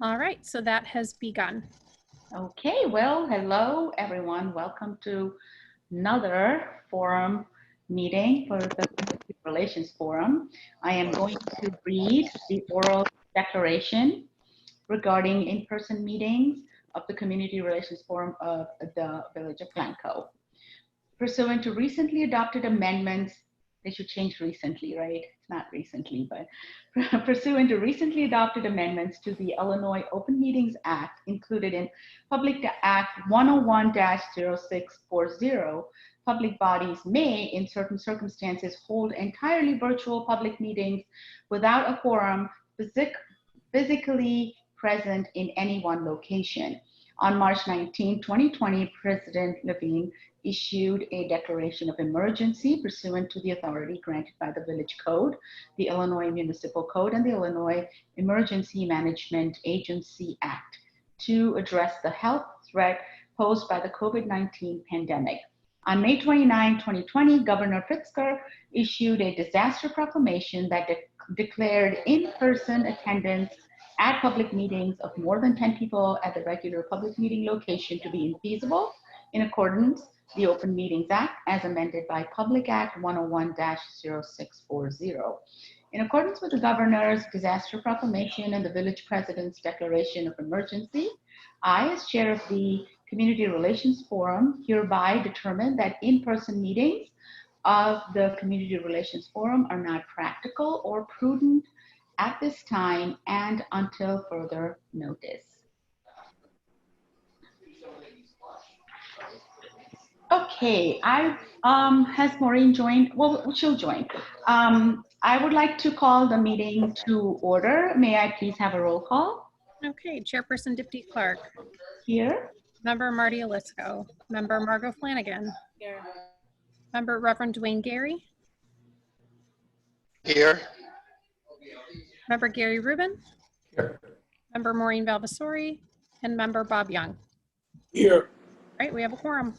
All right, so that has begun. Okay, well, hello everyone. Welcome to another forum meeting for the Community Relations Forum. I am going to read the oral declaration regarding in-person meetings of the Community Relations Forum of the Village of Glencoe. Pursuant to recently adopted amendments, they should change recently, right? It's not recently, but pursuant to recently adopted amendments to the Illinois Open Meetings Act included in Public Act 101-0640, public bodies may, in certain circumstances, hold entirely virtual public meetings without a quorum physically present in any one location. On March 19, 2020, President Levine issued a declaration of emergency pursuant to the authority granted by the Village Code, the Illinois Municipal Code, and the Illinois Emergency Management Agency Act to address the health threat posed by the COVID-19 pandemic. On May 29, 2020, Governor Pritzker issued a disaster proclamation that declared in-person attendance at public meetings of more than 10 people at the regular public meeting location to be infeasible in accordance the Open Meetings Act as amended by Public Act 101-0640. In accordance with the governor's disaster proclamation and the village president's declaration of emergency, I, as chair of the Community Relations Forum, hereby determine that in-person meetings of the Community Relations Forum are not practical or prudent at this time and until further notice. Okay, has Maureen joined? Well, she'll join. I would like to call the meeting to order. May I please have a roll call? Okay, Chairperson Dipti Clark. Here. Member Marty Alisco. Member Margot Flanagan. Here. Member Reverend Dwayne Gary. Here. Member Gary Rubin. Here. Member Maureen Valvasori. And Member Bob Young. Here. All right, we have a quorum.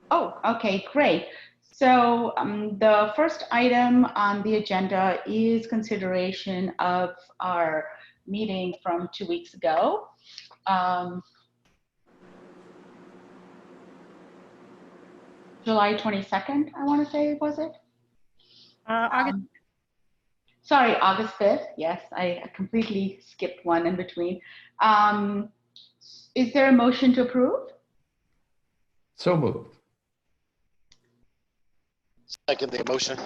Oh, okay, great. So the first item on the agenda is consideration of our meeting from 2 weeks ago. July 22nd, I want to say, was it? August 5th. Yes, I completely skipped one in between. Is there a motion to approve? So moved. Second the motion.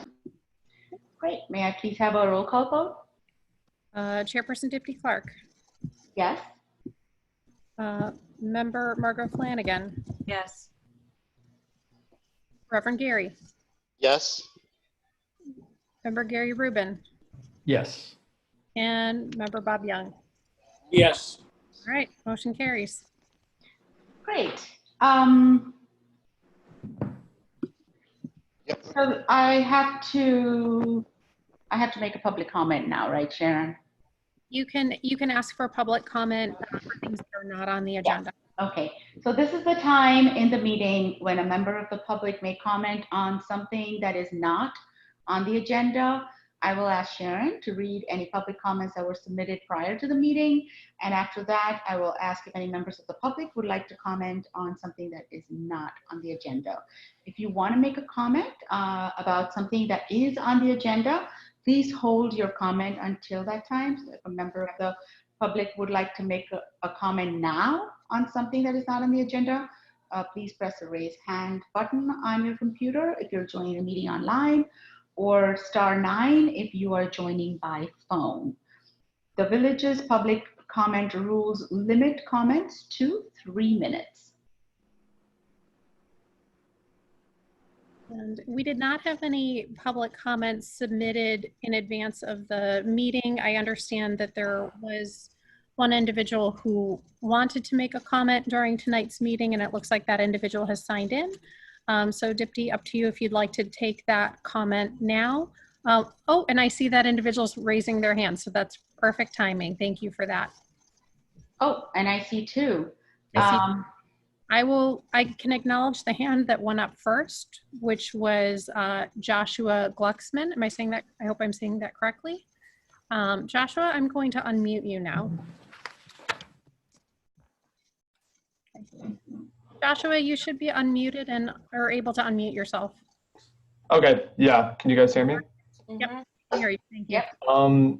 Great. May I please have a roll call vote? Chairperson Dipti Clark. Yes. Member Margot Flanagan. Yes. Reverend Gary. Yes. Member Gary Rubin. Yes. And Member Bob Young. Yes. All right, motion carries. Great. Yep. So I have to make a public comment now, right, Sharon? You can ask for public comment for things that are not on the agenda. Yeah. Okay, so this is the time in the meeting when a member of the public may comment on something that is not on the agenda. I will ask Sharon to read any public comments that were submitted prior to the meeting. And after that, I will ask if any members of the public would like to comment on something that is not on the agenda. If you want to make a comment about something that is on the agenda, please hold your comment until that time. So if a member of the public would like to make a comment now on something that is not on the agenda, please press the raise hand button on your computer if you're joining the meeting online, or *9 if you are joining by phone. The village's public comment rules limit comments to 3 minutes. And we did not have any public comments submitted in advance of the meeting. I understand that there was one individual who wanted to make a comment during tonight's meeting, and it looks like that individual has signed in. So Dipti, up to you if you'd like to take that comment now. Oh, and I see that individual's raising their hand, so that's perfect timing. Thank you for that. Oh, and I see two. I can acknowledge the hand that went up first, which was Joshua Glucksman. Am I saying that? I hope I'm saying that correctly. Joshua, I'm going to unmute you now. Okay. Joshua, you should be unmuted and are able to unmute yourself. Okay, yeah. Can you guys hear me? Yep, I hear you. Thank you. Yep.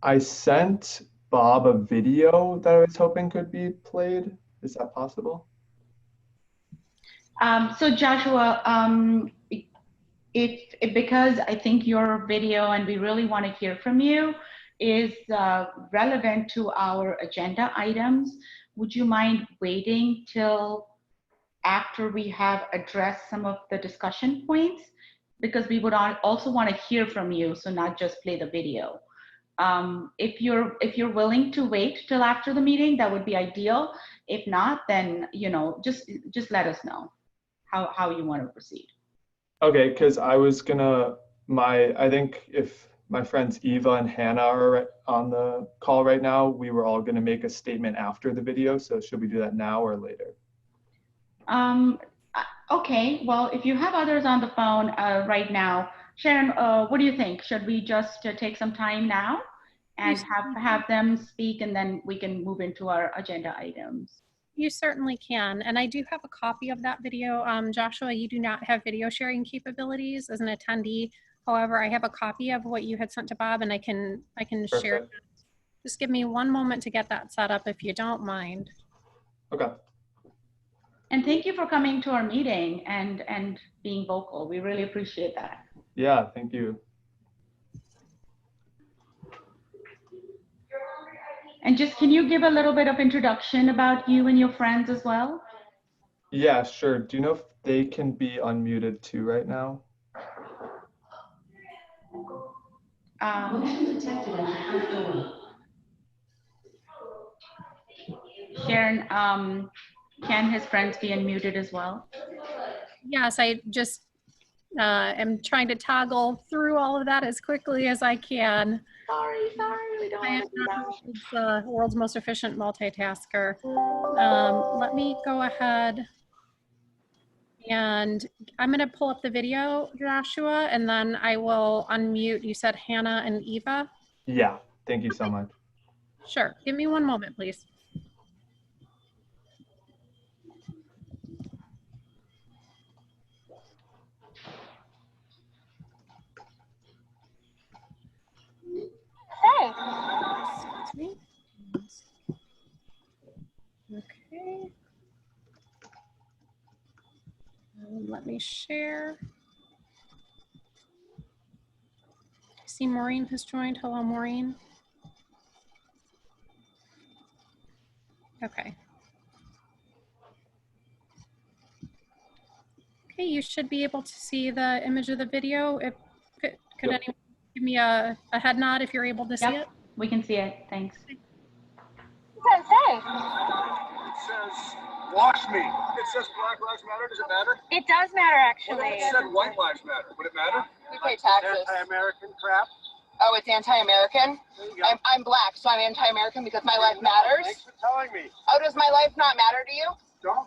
I sent Bob a video that I was hoping could be played. Is that possible? So Joshua, because I think your video, and we really want to hear from you, is relevant to our agenda items, would you mind waiting till after we have addressed some of the discussion points? Because we would also want to hear from you, so not just play the video. If you're willing to wait till after the meeting, that would be ideal. If not, then just let us know how you want to proceed. Okay, because I was gonna, I think if my friends Eva and Hannah are on the call right now, we were all gonna make a statement after the video. So should we do that now or later? Okay, well, if you have others on the phone right now, Sharon, what do you think? Should we just take some time now and have them speak, and then we can move into our agenda items? You certainly can. And I do have a copy of that video. Joshua, you do not have video sharing capabilities as an attendee. However, I have a copy of what you had sent to Bob, and I can share that. Just give me one moment to get that set up if you don't mind. Okay. And thank you for coming to our meeting and being vocal. We really appreciate that. Yeah, thank you. And just, can you give a little bit of introduction about you and your friends as well? Yeah, sure. Do you know if they can be unmuted too right now? Sharon, can his friends be unmuted as well? Yes, I just am trying to toggle through all of that as quickly as I can. Sorry, we don't I am want to do not that. the world's most efficient multitasker. Let me go ahead and I'm going to pull up the video, Joshua, and then I will unmute. You said Hannah and Eva? Yeah, thank you so much. Sure. Give me one moment, please. Hey. Excuse me. Okay. Let me share. I see Maureen has joined. Hello, Maureen. Okay. Okay, you should be able to see the image of the video. If could Yep. anyone give me a head nod if you're able to see it? Yep, we can see it. Thanks. It says, hey. It says, wash me. It says Black Lives Matter. Does it matter? It does matter, What actually. if it said White Lives Matter? Would it matter? We pay taxes. Anti-American crap. Oh, it's anti-American? There you go. I'm black, so I'm anti-American because my life matters? Thanks for telling me. Oh, does my life not matter to you? Don't,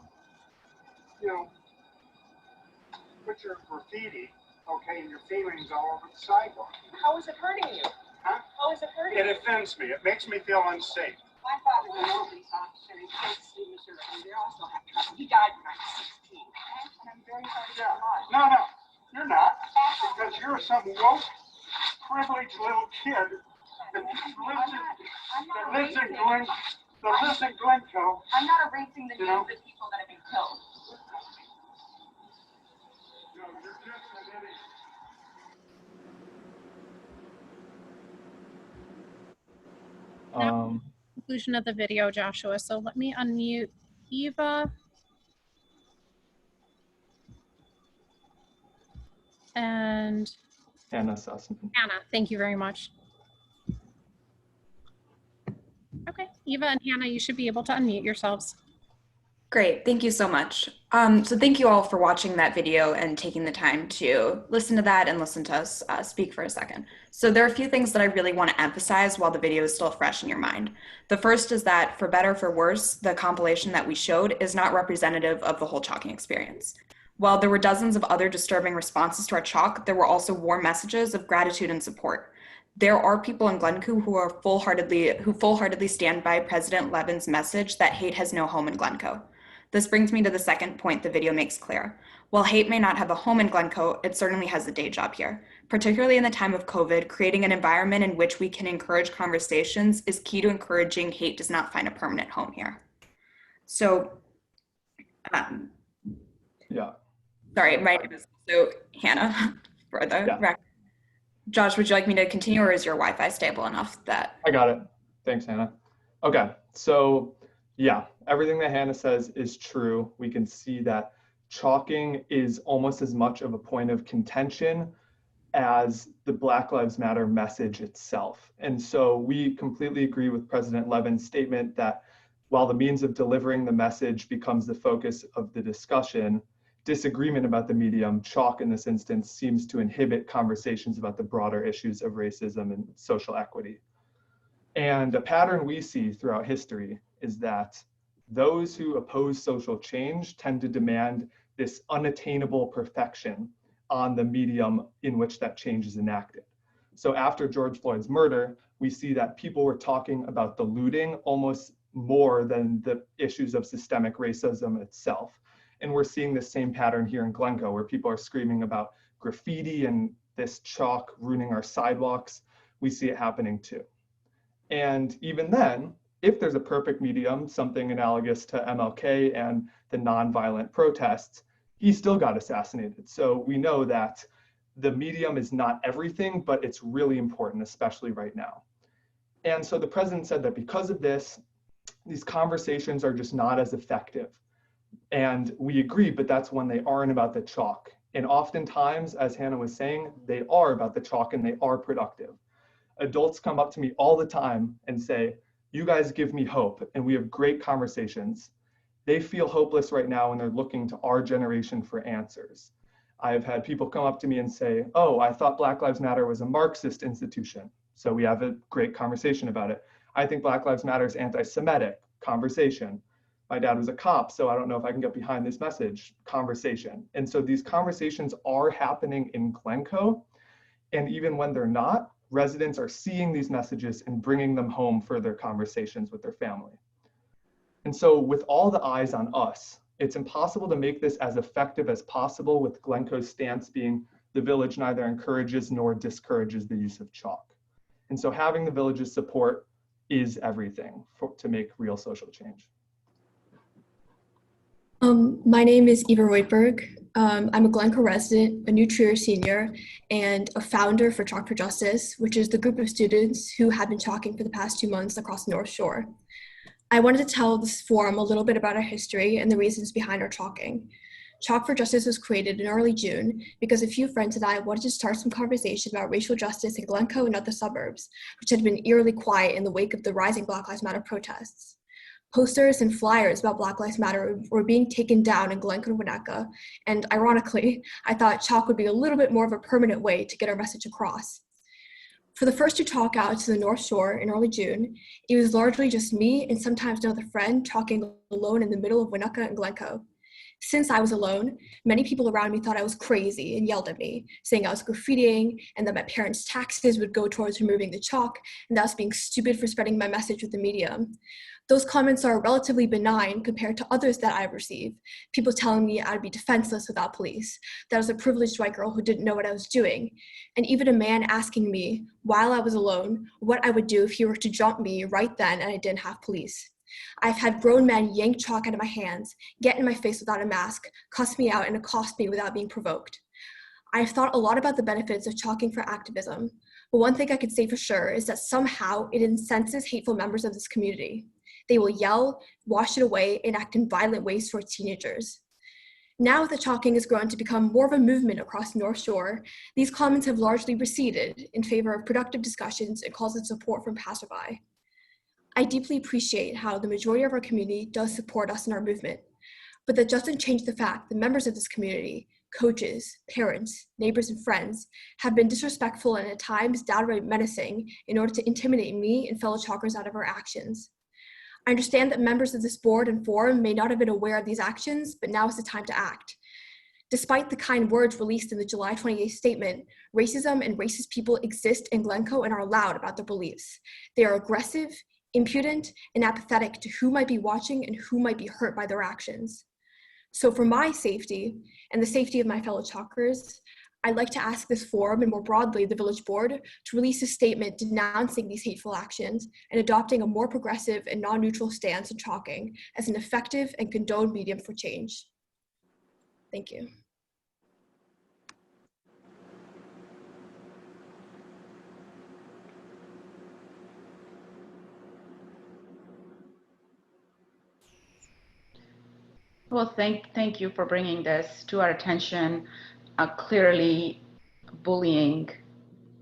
put your graffiti, okay, and your feelings all over the sidewalk. How is it hurting you? Huh? How is it hurting It you? offends me. It makes me feel unsafe. My father was a police officer in Kansas City, Missouri, and they also have trouble. He died when I was 16, okay? And I'm very sorry for your loss. No, you're not. Because you're some woke, privileged little kid that lives in Glencoe. I'm not erasing the You know? names of people that have been killed. No, you're just an idiot. Conclusion of the video, Joshua. So let me unmute Eva. And Hannah Sussman. Hannah, thank you very much. Okay, Eva and Hannah, you should be able to unmute yourselves. Great, thank you so much. So thank you all for watching that video and taking the time to listen to that and listen to us speak for a second. So there are a few things that I really want to emphasize while the video is still fresh in your mind. The first is that for better or for worse, the compilation that we showed is not representative of the whole chalking experience. While there were dozens of other disturbing responses to our chalk, there were also warm messages of gratitude and support. There are people in Glencoe who full-heartedly stand by President Levin's message that hate has no home in Glencoe. This brings me to the second point the video makes clear. While hate may not have a home in Glencoe, it certainly has a day job here. Particularly in the time of COVID, creating an environment in which we can encourage conversations is key to encouraging hate does not find a permanent home here. So, Yeah. sorry, my name is also Hannah for the record. Josh, would you like me to continue, or is your Wi-Fi stable enough that? I got it. Thanks, Hannah. Okay, so yeah, everything that Hannah says is true. We can see that chalking is almost as much of a point of contention as the Black Lives Matter message itself. And so we completely agree with President Levin's statement that while the means of delivering the message becomes the focus of the discussion, disagreement about the medium, chalk in this instance, seems to inhibit conversations about the broader issues of racism and social equity. And a pattern we see throughout history is that those who oppose social change tend to demand this unattainable perfection on the medium in which that change is enacted. So after George Floyd's murder, we see that people were talking about the looting almost more than the issues of systemic racism itself. And we're seeing the same pattern here in Glencoe, where people are screaming about graffiti and this chalk ruining our sidewalks. We see it happening too. And even then, if there's a perfect medium, something analogous to MLK and the nonviolent protests, he still got assassinated. So we know that the medium is not everything, but it's really important, especially right now. And so the president said that because of this, these conversations are just not as effective. And we agree, but that's when they aren't about the chalk. And oftentimes, as Hannah was saying, they are about the chalk and they are productive. Adults come up to me all the time and say, you guys give me hope, and we have great conversations. They feel hopeless right now and they're looking to our generation for answers. I've had people come up to me and say, oh, I thought Black Lives Matter was a Marxist institution. So we have a great conversation about it. I think Black Lives Matter is anti-Semitic, conversation. My dad was a cop, so I don't know if I can get behind this message, conversation. And so these conversations are happening in Glencoe. And even when they're not, residents are seeing these messages and bringing them home for their conversations with their family. And so with all the eyes on us, it's impossible to make this as effective as possible, with Glencoe's stance being the village neither encourages nor discourages the use of chalk. And so having the village's support is everything to make real social change. My name is Eva Roytburg. I'm a Glencoe resident, a New Trier senior, and a founder for Chalk for Justice, which is the group of students who have been chalking for the past 2 months across the North Shore. I wanted to tell this forum a little bit about our history and the reasons behind our chalking. Chalk for Justice was created in early June because a few friends and I wanted to start some conversation about racial justice in Glencoe and other suburbs, which had been eerily quiet in the wake of the rising Black Lives Matter protests. Posters and flyers about Black Lives Matter were being taken down in Glencoe and Winnetka, and ironically, I thought chalk would be a little bit more of a permanent way to get our message across. For the first 2 chalk outs to the North Shore in early June, it was largely just me and sometimes another friend chalking alone in the middle of Winnetka and Glencoe. Since I was alone, many people around me thought I was crazy and yelled at me, saying I was graffitiing and that my parents' taxes would go towards removing the chalk and that I was being stupid for spreading my message with the medium. Those comments are relatively benign compared to others that I've received. People telling me I'd be defenseless without police, that I was a privileged white girl who didn't know what I was doing, and even a man asking me, while I was alone, what I would do if he were to jump me right then and I didn't have police. I've had grown men yank chalk out of my hands, get in my face without a mask, cuss me out, and accost me without being provoked. I've thought a lot about the benefits of chalking for activism, but one thing I could say for sure is that somehow it incenses hateful members of this community. They will yell, wash it away, and act in violent ways towards teenagers. Now that chalking has grown to become more of a movement across the North Shore, these comments have largely receded in favor of productive discussions and calls of support from passerby. I deeply appreciate how the majority of our community does support us in our movement, but that doesn't change the fact that members of this community, coaches, parents, neighbors, and friends have been disrespectful and at times downright menacing in order to intimidate me and fellow chalkers out of our actions. I understand that members of this board and forum may not have been aware of these actions, but now is the time to act. Despite the kind words released in the July 28th statement, racism and racist people exist in Glencoe and are loud about their beliefs. They are aggressive, impudent, and apathetic to who might be watching and who might be hurt by their actions. So for my safety and the safety of my fellow Chalkers, I'd like to ask this forum and more broadly the Village Board to release a statement denouncing these hateful actions and adopting a more progressive and non-neutral stance on chalking as an effective and condoned medium for change. Thank you. Well, thank you for bringing this to our attention. Clearly, bullying,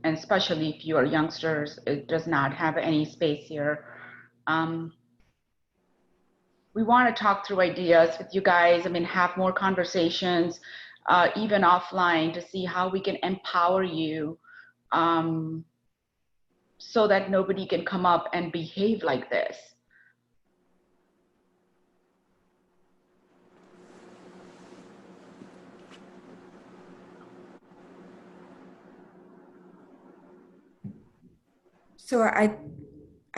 and especially if you are youngsters, it does not have any space here. We want to talk through ideas with you guys. I mean, have more conversations, even offline, to see how we can empower you so that nobody can come up and behave like this. So I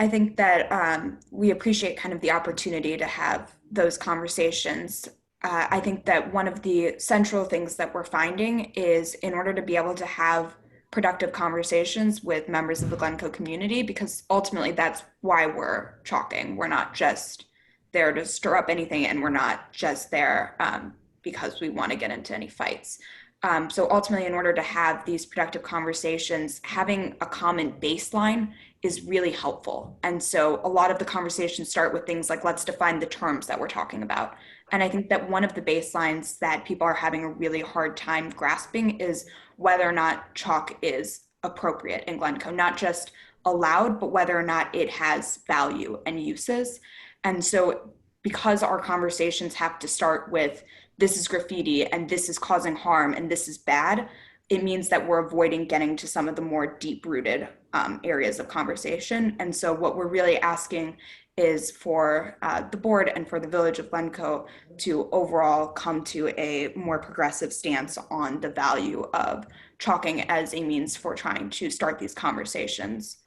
think that we appreciate kind of the opportunity to have those conversations. I think that one of the central things that we're finding is in order to be able to have productive conversations with members of the Glencoe community, because ultimately that's why we're chalking. We're not just there to stir up anything, and we're not just there because we want to get into any fights. So ultimately, in order to have these productive conversations, having a common baseline is really helpful. And so a lot of the conversations start with things like, let's define the terms that we're talking about. And I think that one of the baselines that people are having a really hard time grasping is whether or not chalk is appropriate in Glencoe, not just allowed, but whether or not it has value and uses. And so because our conversations have to start with, this is graffiti and this is causing harm and this is bad, it means that we're avoiding getting to some of the more deep-rooted areas of conversation. And so what we're really asking is for the board and for the Village of Glencoe to overall come to a more progressive stance on the value of chalking as a means for trying to start these conversations.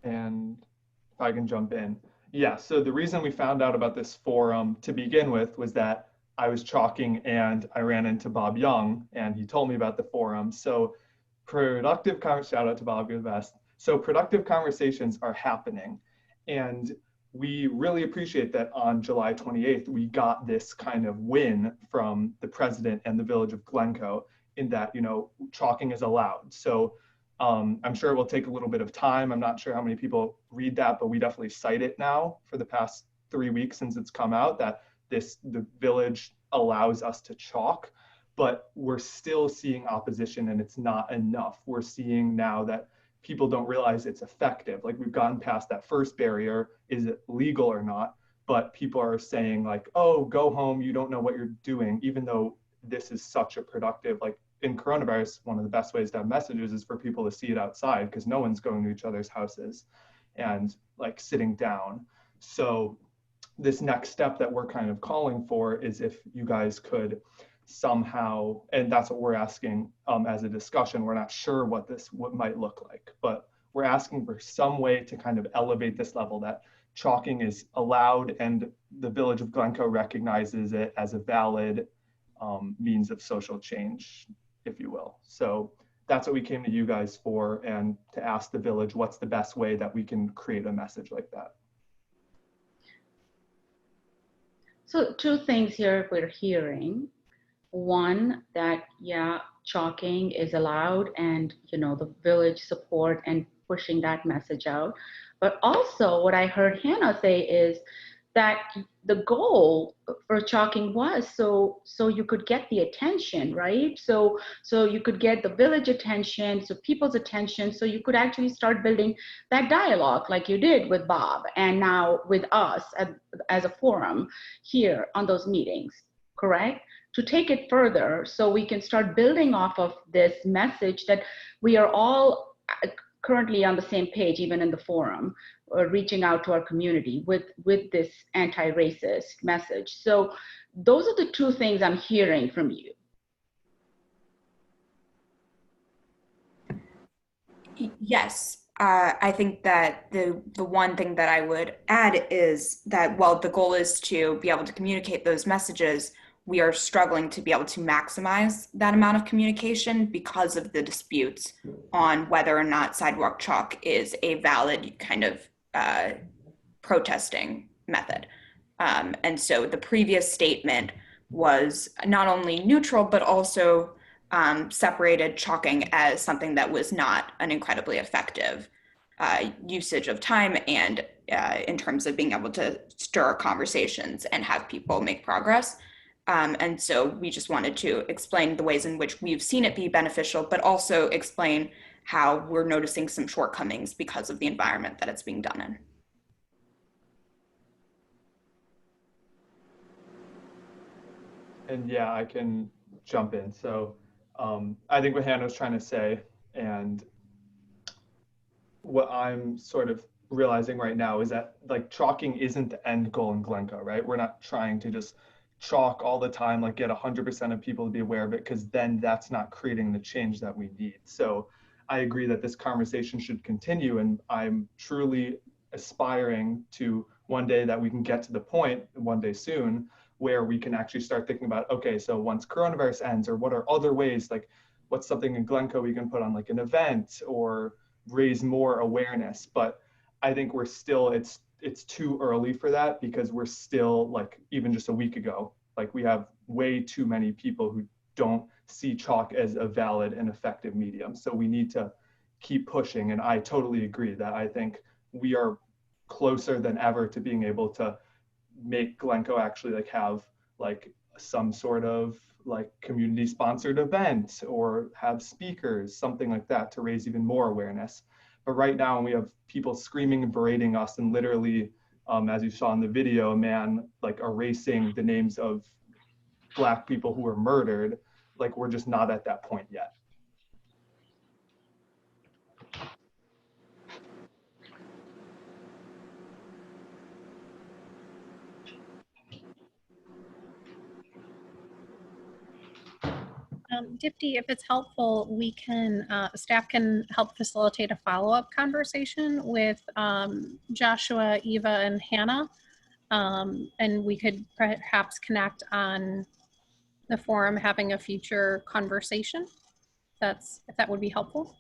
And if I can jump in. Yeah, so the reason we found out about this forum to begin with was that I was chalking and I ran into Bob Young and he told me about the forum. So productive shout out to Bob, you're the best. So productive conversations are happening. And we really appreciate that on July 28th, we got this kind of win from the president and the Village of Glencoe in that, you know, chalking is allowed. So I'm sure it will take a little bit of time. I'm not sure how many people read that, but we definitely cite it now for the past 3 weeks since it's come out that the village allows us to chalk, but we're still seeing opposition and it's not enough. We're seeing now that people don't realize it's effective. Like we've gotten past that first barrier, is it legal or not? But people are saying like, oh, go home, you don't know what you're doing, even though this is such a productive, like in coronavirus, one of the best ways to have messages is for people to see it outside because no one's going to each other's houses and like sitting down. So this next step that we're kind of calling for is if you guys could somehow, and that's what we're asking as a discussion, we're not sure what might look like, but we're asking for some way to kind of elevate this level that chalking is allowed and the Village of Glencoe recognizes it as a valid means of social change, if you will. So that's what we came to you guys for, and to ask the village what's the best way that we can create a message like that. So two things here we're hearing. One, that yeah, chalking is allowed and you know the village support and pushing that message out. But also what I heard Hannah say is that the goal for chalking was so you could get the attention, right? So you could get the village attention, so people's attention, so you could actually start building that dialogue like you did with Bob and now with us as a forum here on those meetings, correct? To take it further so we can start building off of this message that we are all currently on the same page, even in the forum, or reaching out to our community with this anti-racist message. So those are the two things I'm hearing from you. Yes, I think that the one thing that I would add is that while the goal is to be able to communicate those messages, we are struggling to be able to maximize that amount of communication because of the disputes on whether or not sidewalk chalk is a valid kind of protesting method. And so the previous statement was not only neutral, but also separated chalking as something that was not an incredibly effective usage of time and in terms of being able to stir conversations and have people make progress. And so we just wanted to explain the ways in which we've seen it be beneficial, but also explain how we're noticing some shortcomings because of the environment that it's being done in. And yeah, I can jump in. So I think what Hannah was trying to say, and what I'm sort of realizing right now is that like chalking isn't the end goal in Glencoe, right? We're not trying to just chalk all the time, like get 100% of people to be aware of it, because then that's not creating the change that we need. So I agree that this conversation should continue, and I'm truly aspiring to one day that we can get to the point, one day soon, where we can actually start thinking about, okay, so once coronavirus ends, or what are other ways, like what's something in Glencoe we can put on like an event or raise more awareness. But I think we're still, it's too early for that, because we're still, like, even just a week ago, like we have way too many people who don't see chalk as a valid and effective medium. So we need to keep pushing. And I totally agree that I think we are closer than ever to being able to make Glencoe actually like have like some sort of like community sponsored event or have speakers, something like that, to raise even more awareness. But right now we have people screaming and berating us, and literally, as you saw in the video, a man like erasing the names of Black people who were murdered. Like, we're just not at that point yet. Dipti, if it's helpful, we can, staff can help facilitate a follow-up conversation with Joshua, Eva, and Hannah. And we could perhaps connect on the forum having a future conversation. If that would be helpful.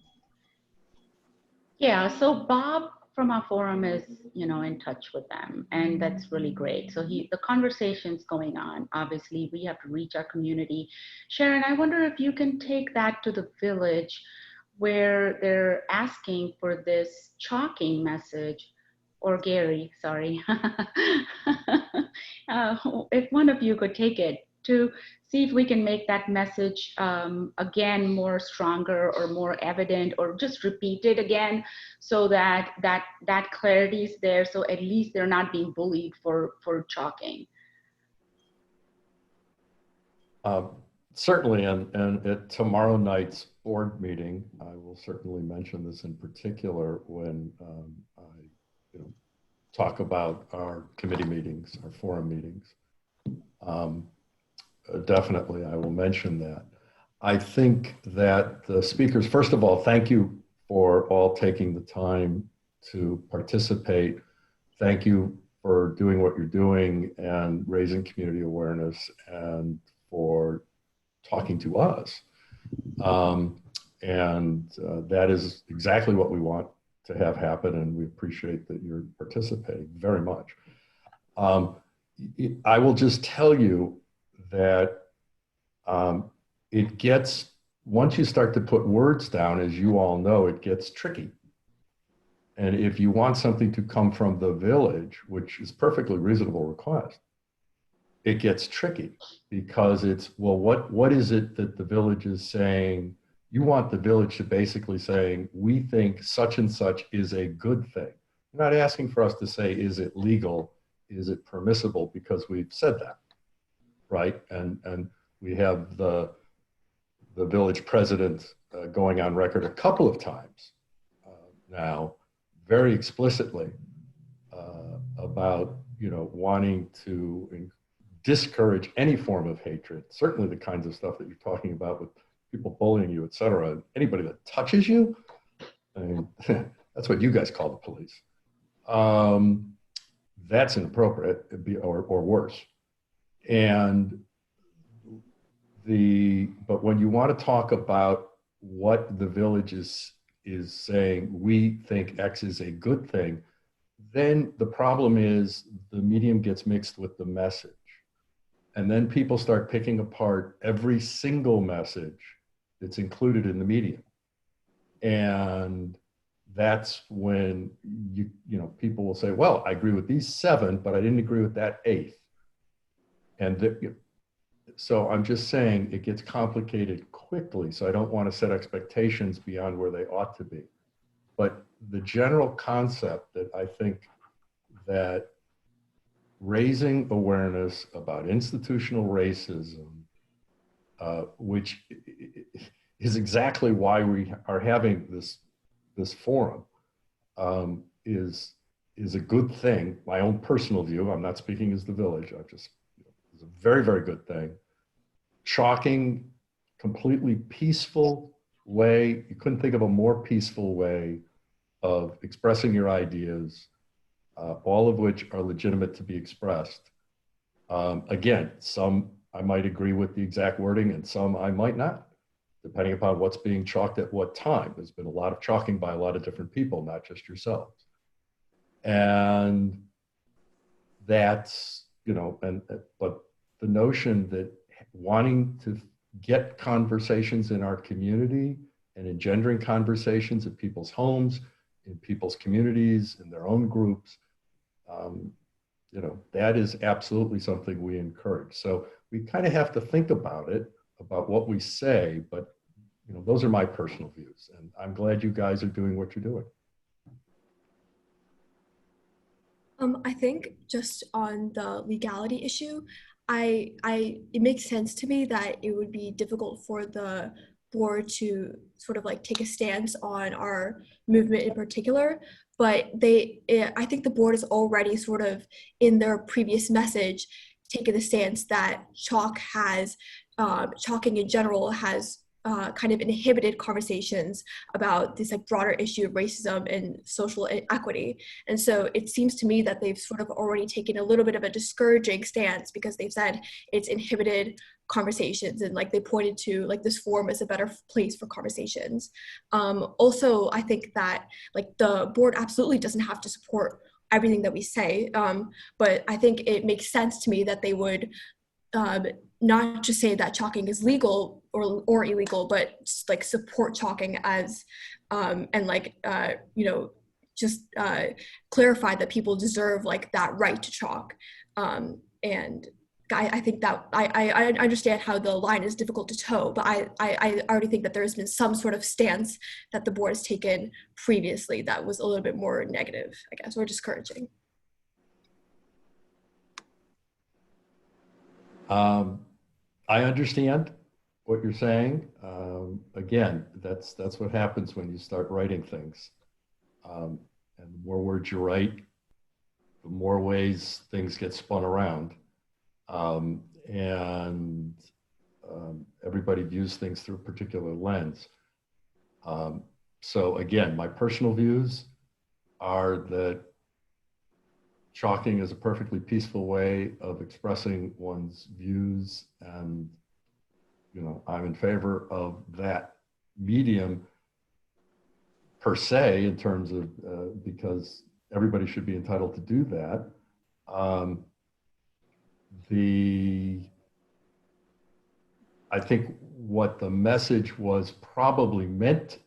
Yeah, so Bob from our forum is, in touch with them, and that's really great. So the conversation's going on. Obviously, we have to reach our community. Sharon, I wonder if you can take that to the village where they're asking for this chalking message, or Gary, sorry. If one of you could take it to see if we can make that message again more stronger or more evident, or just repeat it again, so that clarity is there, so at least they're not being bullied for chalking. Certainly, and at tomorrow night's board meeting, I will certainly mention this in particular when I talk about our committee meetings, our forum meetings. Definitely, I will mention that. I think that the speakers, first of all, thank you for all taking the time to participate. Thank you for doing what you're doing and raising community awareness, and for talking to us. That is exactly what we want to have happen, and we appreciate that you're participating very much. I will just tell you that it gets, once you start to put words down, as you all know, it gets tricky. And if you want something to come from the village, which is perfectly reasonable request, it gets tricky, because it's, well, what is it that the village is saying? You want the village to basically saying, we think such and such is a good thing. You're not asking for us to say, is it legal? Is it permissible? Because we've said that, right? And we have the village president going on record a couple of times now, very explicitly about wanting to discourage any form of hatred, certainly the kinds of stuff that you're talking about with people bullying you, et cetera. Anybody that touches you, I mean, that's what you guys call the police. That's inappropriate, or worse. But when you want to talk about what the village is saying, we think X is a good thing, then the problem is the medium gets mixed with the message. And then people start picking apart every single message that's included in the medium. And that's when you know, people will say, well, I agree with these 7, but I didn't agree with that 8th. And so I'm just saying it gets complicated quickly. So I don't want to set expectations beyond where they ought to be. But the general concept that I think that raising awareness about institutional racism, which is exactly why we are having this forum, is a good thing. My own personal view, I'm not speaking as the village, it's a very, very good thing. Shocking, completely peaceful way. You couldn't think of a more peaceful way of expressing your ideas, all of which are legitimate to be expressed. Again, some I might agree with the exact wording and some I might not, depending upon what's being chalked at what time. There's been a lot of chalking by a lot of different people, not just yourselves. And that's, you know, but the notion that wanting to get conversations in our community and engendering conversations at people's homes, in people's communities, in their own groups, you know, that is absolutely something we encourage. So we kind of have to think about it, about what we say, but you know, those are my personal views, and I'm glad you guys are doing what you're doing. I think just on the legality issue, it makes sense to me that it would be difficult for the board to sort of like take a stance on our movement in particular, but I think the board is already sort of in their previous message taken the stance that chalking in general has kind of inhibited conversations about this like broader issue of racism and social inequity. And so it seems to me that they've sort of already taken a little bit of a discouraging stance because they've said it's inhibited conversations, and like they pointed to like this forum as a better place for conversations. Also, I think that like the board absolutely doesn't have to support everything that we say, but I think it makes sense to me that they would not just say that chalking is legal or illegal, but just, like support chalking as and like you know, just clarify that people deserve like that right to chalk. And I think that I understand how the line is difficult to toe, but I already think that there's been some sort of stance that the board has taken previously that was a little bit more negative, I guess, or discouraging. I understand what you're saying. Again, that's what happens when you start writing things. And the more words you write, the more ways things get spun around. Everybody views things through a particular lens. So again, my personal views are that chalking is a perfectly peaceful way of expressing one's views, and you know, I'm in favor of that medium per se, in terms of because everybody should be entitled to do that. I think what the message was probably meant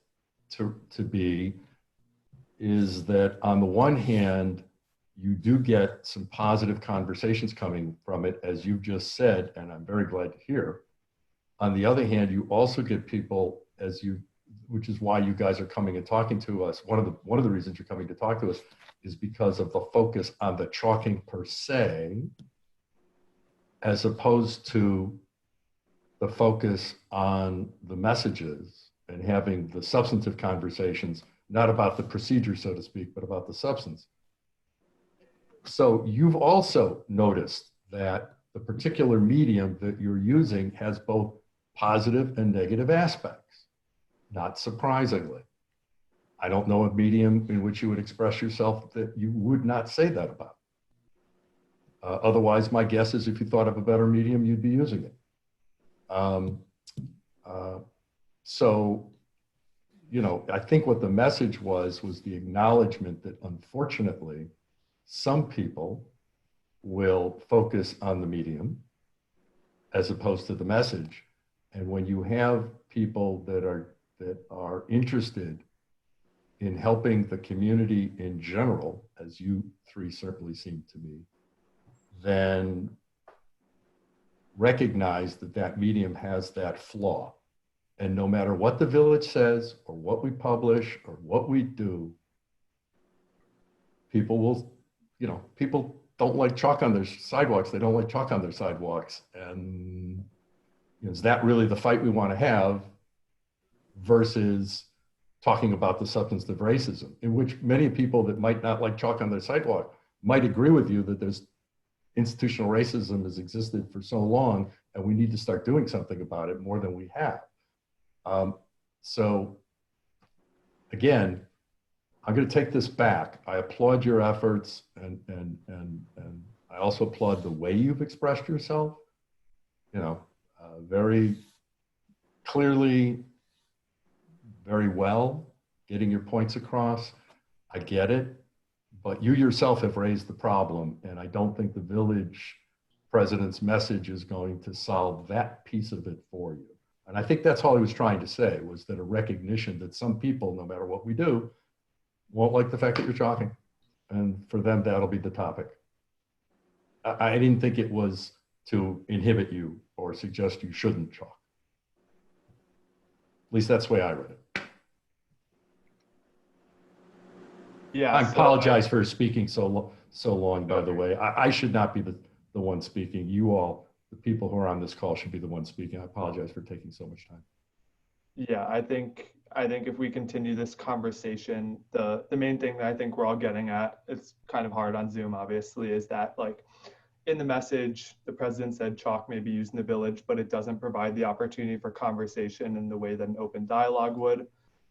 to be is that on the one hand, you do get some positive conversations coming from it, as you've just said, and I'm very glad to hear. On the other hand, you also get people, which is why you guys are coming and talking to us. One of the reasons you're coming to talk to us is because of the focus on the chalking per se, as opposed to the focus on the messages and having the substantive conversations, not about the procedure, so to speak, but about the substance. So you've also noticed that the particular medium that you're using has both positive and negative aspects, not surprisingly. I don't know a medium in which you would express yourself that you would not say that about. Otherwise, my guess is if you thought of a better medium, you'd be using it. So, you know, I think what the message was the acknowledgement that unfortunately, some people will focus on the medium as opposed to the message. And when you have people that are interested in helping the community in general, as you three certainly seem to be, then recognize that that medium has that flaw. And no matter what the village says or what we publish or what we do, people will, you know, people don't like chalk on their sidewalks. They don't like chalk on their sidewalks. And you know, is that really the fight we want to have versus talking about the substance of racism, in which many people that might not like chalk on their sidewalk might agree with you that there's institutional racism has existed for so long and we need to start doing something about it more than we have. So again, I'm going to take this back. I applaud your efforts and I also applaud the way you've expressed yourself, you know, very clearly, very well, getting your points across. I get it, but you yourself have raised the problem, and I don't think the village president's message is going to solve that piece of it for you. And I think that's all he was trying to say, was that a recognition that some people, no matter what we do, won't like the fact that you're chalking. And for them, that'll be the topic. I didn't think it was to inhibit you or suggest you shouldn't chalk. At least that's the way I read it. Yeah. I apologize for speaking so long, by the way. I should not be the one speaking. You all, the people who are on this call, should be the ones speaking. I apologize for taking so much time. Yeah, I think if we continue this conversation, the main thing that I think we're all getting at, it's kind of hard on Zoom, obviously, is that like in the message, the president said chalk may be used in the village, but it doesn't provide the opportunity for conversation in the way that an open dialogue would.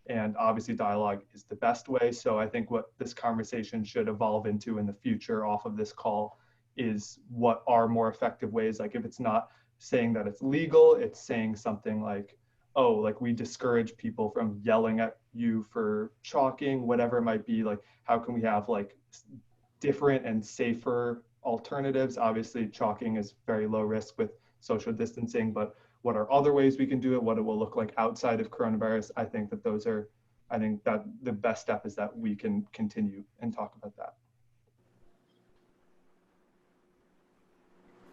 And obviously dialogue is the best way. So I think what this conversation should evolve into in the future off of this call is what are more effective ways. Like if it's not saying that it's legal, it's saying something like, oh, like we discourage people from yelling at you for chalking, whatever it might be. Like how can we have like different and safer alternatives? Obviously chalking is very low risk with social distancing, but what are other ways we can do it? What it will look like outside of coronavirus? I think that that the best step is that we can continue and talk about that.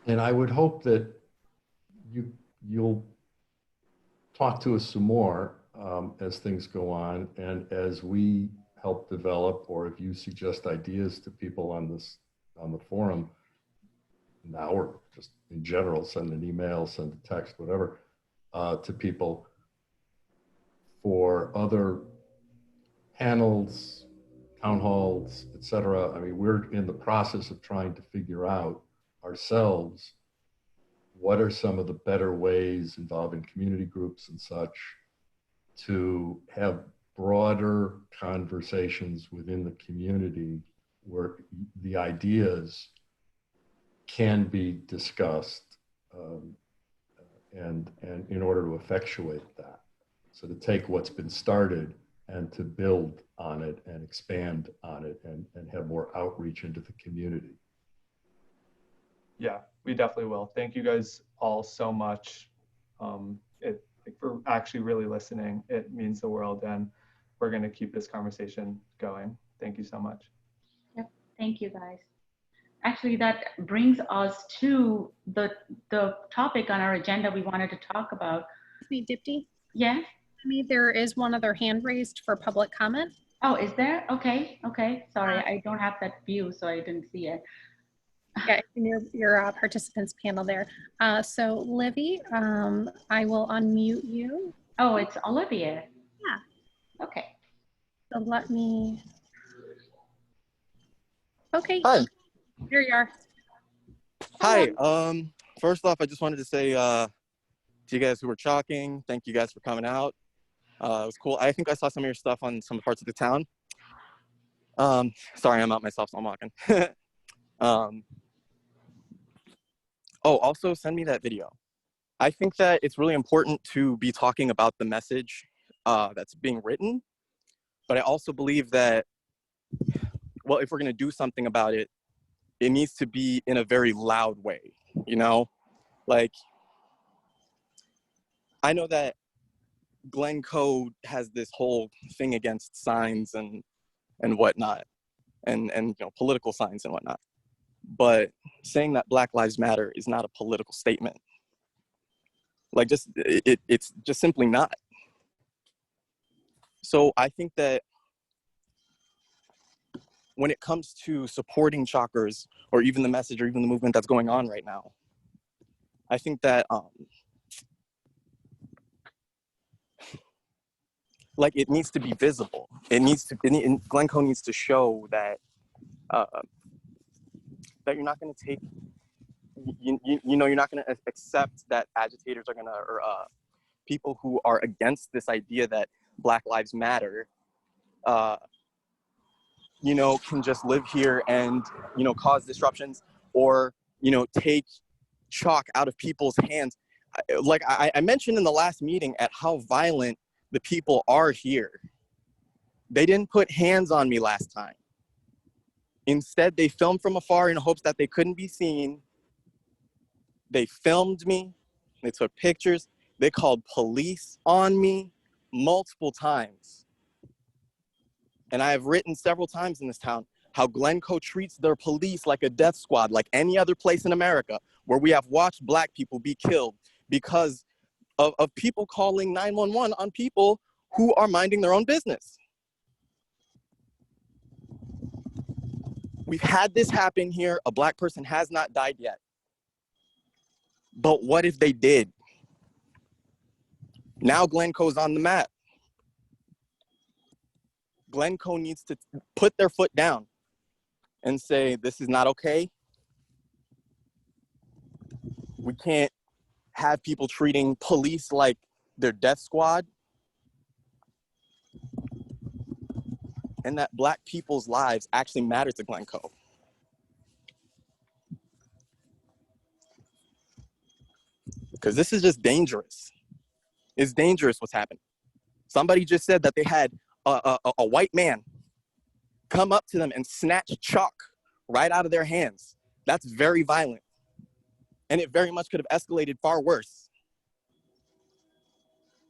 And I would hope that you'll talk to us some more as things go on and as we help develop, or if you suggest ideas to people on the forum now, or just in general, send an email, send a text, whatever, to people for other panels, town halls, etc. I mean, we're in the process of trying to figure out ourselves what are some of the better ways involving community groups and such to have broader conversations within the community where the ideas can be discussed and in order to effectuate that. So to take what's been started and to build on it and expand on it and have more outreach into the community. Yeah, we definitely will. Thank you guys all so much for actually really listening. It means the world, and we're going to keep this conversation going. Thank you so much. Yep. Thank you, guys. Actually, that brings us to the topic on our agenda we wanted to talk about. Excuse me, Dipti? Yeah? There is one other hand raised for public comment. Oh, is there? Okay. Sorry, I don't have that view, so I didn't see it. Yeah, in your participants panel there. So Livy, I will unmute you. Oh, it's Olivia. Yeah. Okay. So let me. Okay. Hi. Here you are. Hi. first off, I just wanted to say to you guys who were chalking, thank you guys for coming out. It was cool. I think I saw some of your stuff on some parts of the town. Sorry, I'm out myself, so I'm walking. Oh, also send me that video. I think that it's really important to be talking about the message that's being written, but I also believe that, well, if we're going to do something about it, it needs to be in a very loud way, you know? Like, I know that Glencoe has this whole thing against signs and whatnot, and you know, political signs and whatnot. But saying that Black Lives Matter is not a political statement. Like, just it's just simply not. So I think that when it comes to supporting chalkers, or even the message, or even the movement that's going on right now, I think that like, it needs to be visible. Glencoe needs to show that that you're not going to take, you know, you're not going to accept that agitators are going to, or people who are against this idea that Black Lives Matter, you know, can just live here and, you know, cause disruptions, or, you know, take chalk out of people's hands. Like I mentioned in the last meeting at how violent the people are here. They didn't put hands on me last time. Instead, they filmed from afar in hopes that they couldn't be seen. They filmed me, they took pictures, they called police on me multiple times. And I have written several times in this town how Glencoe treats their police like a death squad, like any other place in America, where we have watched Black people be killed because of people calling 911 on people who are minding their own business. We've had this happen here. A Black person has not died yet. But what if they did? Now Glencoe's on the map. Glencoe needs to put their foot down and say, this is not okay. We can't have people treating police like their death squad. And that Black people's lives actually matter to Glencoe. Because this is just dangerous. It's dangerous what's happening. Somebody just said that they had a white man come up to them and snatch chalk right out of their hands. That's very violent. And it very much could have escalated far worse.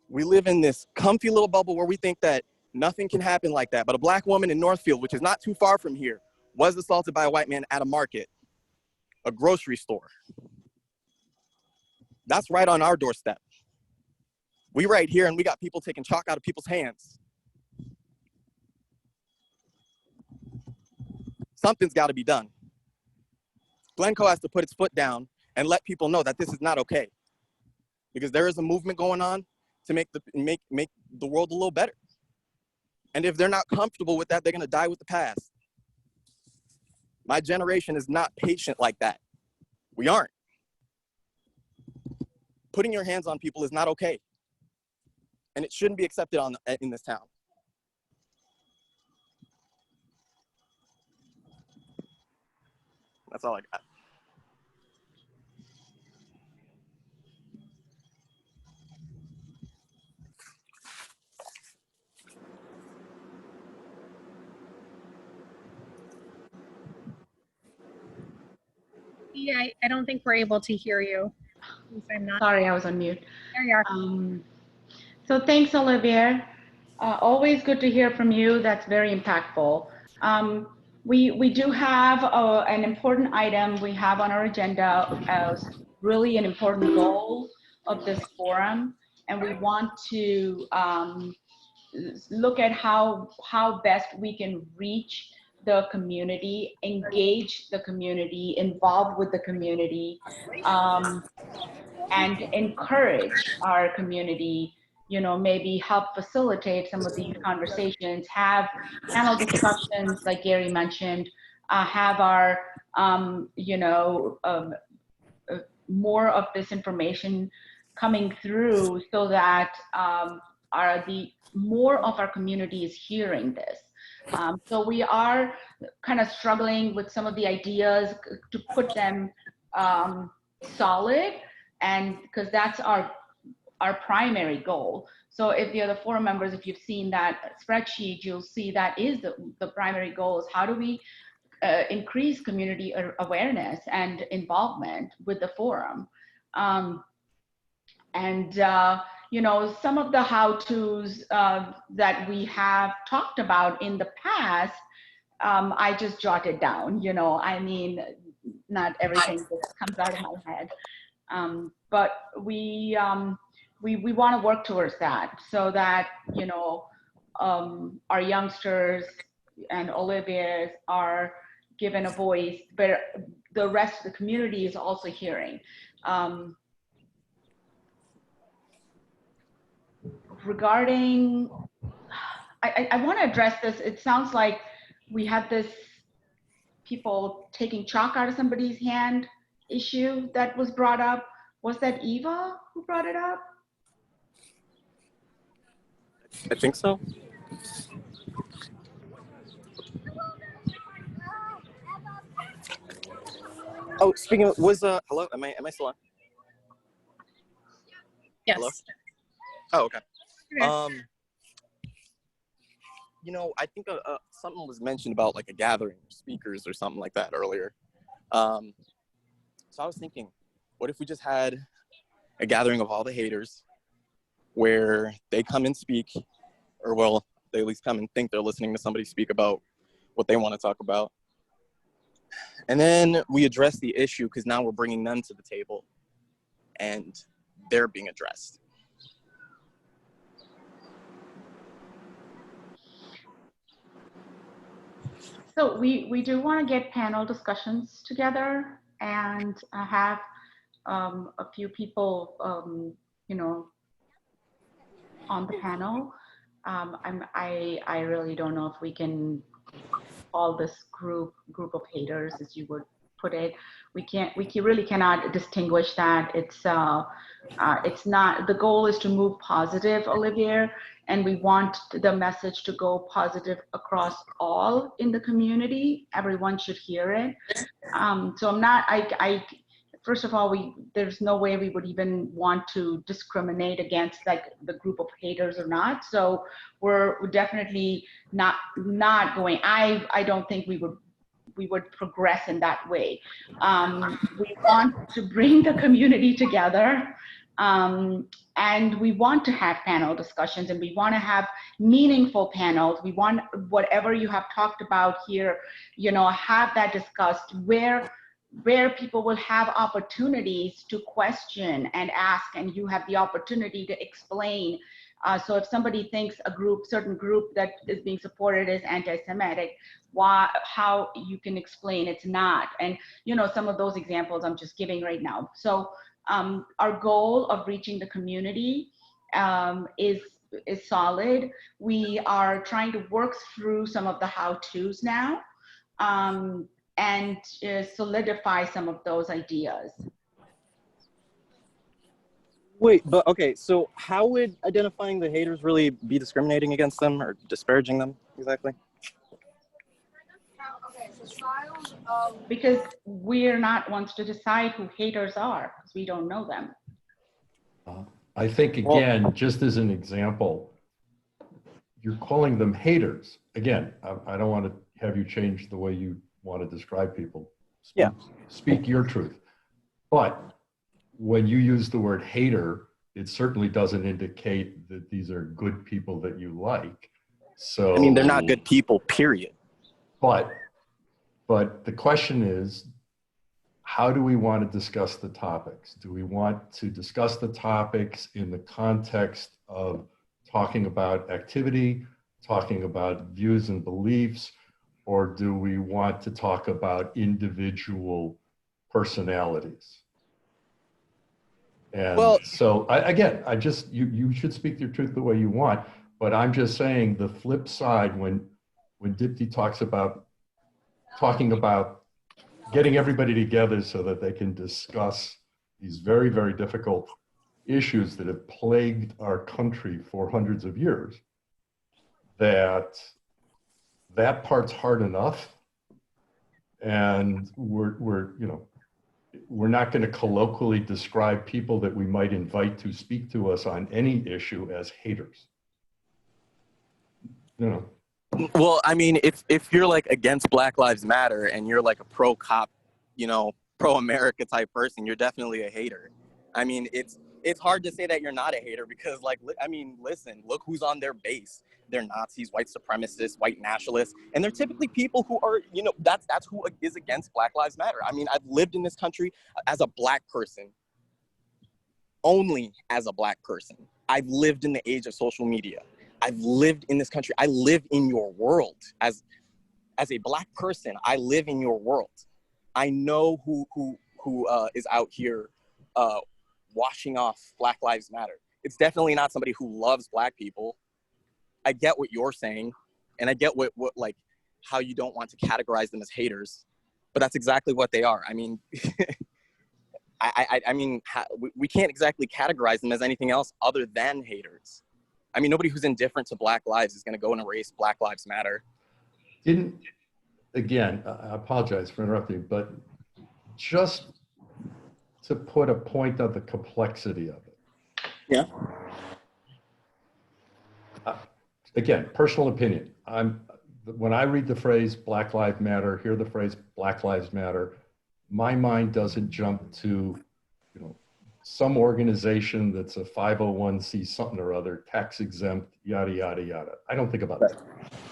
We live in this comfy little bubble where we think that nothing can happen like that. But a Black woman in Northfield, which is not too far from here, was assaulted by a white man at a market, a grocery store. That's right on our doorstep. We right here, and we got people taking chalk out of people's hands. Something's got to be done. Glencoe has to put its foot down and let people know that this is not okay, because there is a movement going on to make the world a little better. And if they're not comfortable with that, they're going to die with the past. My generation is not patient like that. We aren't. Putting your hands on people is not okay. And it shouldn't be accepted in this town. That's all I got. Yeah, I don't think we're able to hear you. I'm not. Sorry, I was on mute. There you are. So thanks, Olivia. Always good to hear from you. That's very impactful. We do have an important item we have on our agenda as really an important goal of this forum, and we want to look at how best we can reach the community, engage the community, involve with the community, and encourage our community, you know, maybe help facilitate some of these conversations, have panel discussions like Gary mentioned, have our, you know, more of this information coming through so that more of our community is hearing this. So we are kind of struggling with some of the ideas to put them solid, and because that's our primary goal. So if the other forum members, if you've seen that spreadsheet, you'll see that is the primary goal is how do we increase community awareness and involvement with the forum. You know, some of the how-tos that we have talked about in the past, I just jotted down, you know, I mean, not everything just comes out of my head. But we want to work towards that so that, you know, our youngsters and Olivia's are given a voice, but the rest of the community is also hearing. Regarding, I want to address this. It sounds like we had this people taking chalk out of somebody's hand issue that was brought up. Was that Eva who brought it up? I think so. Oh, speaking of, hello, am I still on? Yes. Hello? Oh, okay. Okay. You know, I think something was mentioned about like a gathering of speakers or something like that earlier. So I was thinking, what if we just had a gathering of all the haters where they come and speak, or well, they at least come and think they're listening to somebody speak about what they want to talk about. And then we address the issue because now we're bringing them to the table and they're being addressed. So we do want to get panel discussions together and have a few people, you know, on the panel. I really don't know if we can call this group of haters, as you would put it. We really cannot distinguish that. It's not, the goal is to move positive, Olivier, and we want the message to go positive across all in the community. Everyone should hear it. So I'm not, first of all, there's no way we would even want to discriminate against like the group of haters or not. So we're definitely not going, I don't think we would progress in that way. We want to bring the community together, and we want to have panel discussions, and we want to have meaningful panels. We want whatever you have talked about here, you know, have that discussed where people will have opportunities to question and ask, and you have the opportunity to explain. So if somebody thinks certain group that is being supported is anti-Semitic, how you can explain it's not. And you know, some of those examples I'm just giving right now. So our goal of reaching the community is solid. We are trying to work through some of the how-tos now and solidify some of those ideas. Wait, but okay, so how would identifying the haters really be discriminating against them or disparaging them exactly? Because we're not ones to decide who haters are, because we don't know them. I think, again, just as an example, you're calling them haters. Again, I don't want to have you change the way you want to describe people. Speak your truth. But when you use the word hater, it certainly doesn't indicate that these are good people that you like. So I mean, they're not good people, period. But the question is, how do we want to discuss the topics? Do we want to discuss the topics in the context of talking about activity, talking about views and beliefs, or do we want to talk about individual personalities? And so again, you should speak your truth the way you want, but I'm just saying the flip side when Dipti talks about talking about getting everybody together so that they can discuss these very, very difficult issues that have plagued our country for hundreds of years, that part's hard enough. And we're not going to colloquially describe people that we might invite to speak to us on any issue as haters. Well, I mean, if you're like against Black Lives Matter and you're like a pro-cop, pro-America type person, you're definitely a hater. I mean, it's hard to say that you're not a hater because, like, I mean, listen, look who's on their base. They're Nazis, white supremacists, white nationalists, and they're typically people who are, that's who is against Black Lives Matter. I mean, I've lived in this country as a Black person, only as a Black person. I've lived in the age of social media. I've lived in this country. I live in your world. As a Black person, I live in your world. I know who is out here washing off Black Lives Matter. It's definitely not somebody who loves Black people. I get what you're saying, and I get what like how you don't want to categorize them as haters, but that's exactly what they are. I mean, we can't exactly categorize them as anything else other than haters. I mean, nobody who's indifferent to Black lives is going to go and erase Black Lives Matter. Again, I apologize for interrupting, but just to put a point on the complexity of it. Yeah. Again, personal opinion. When I read the phrase Black Lives Matter, hear the phrase Black Lives Matter, my mind doesn't jump to, some organization that's a 501c something or other, tax exempt, yada, yada, yada. I don't think about that.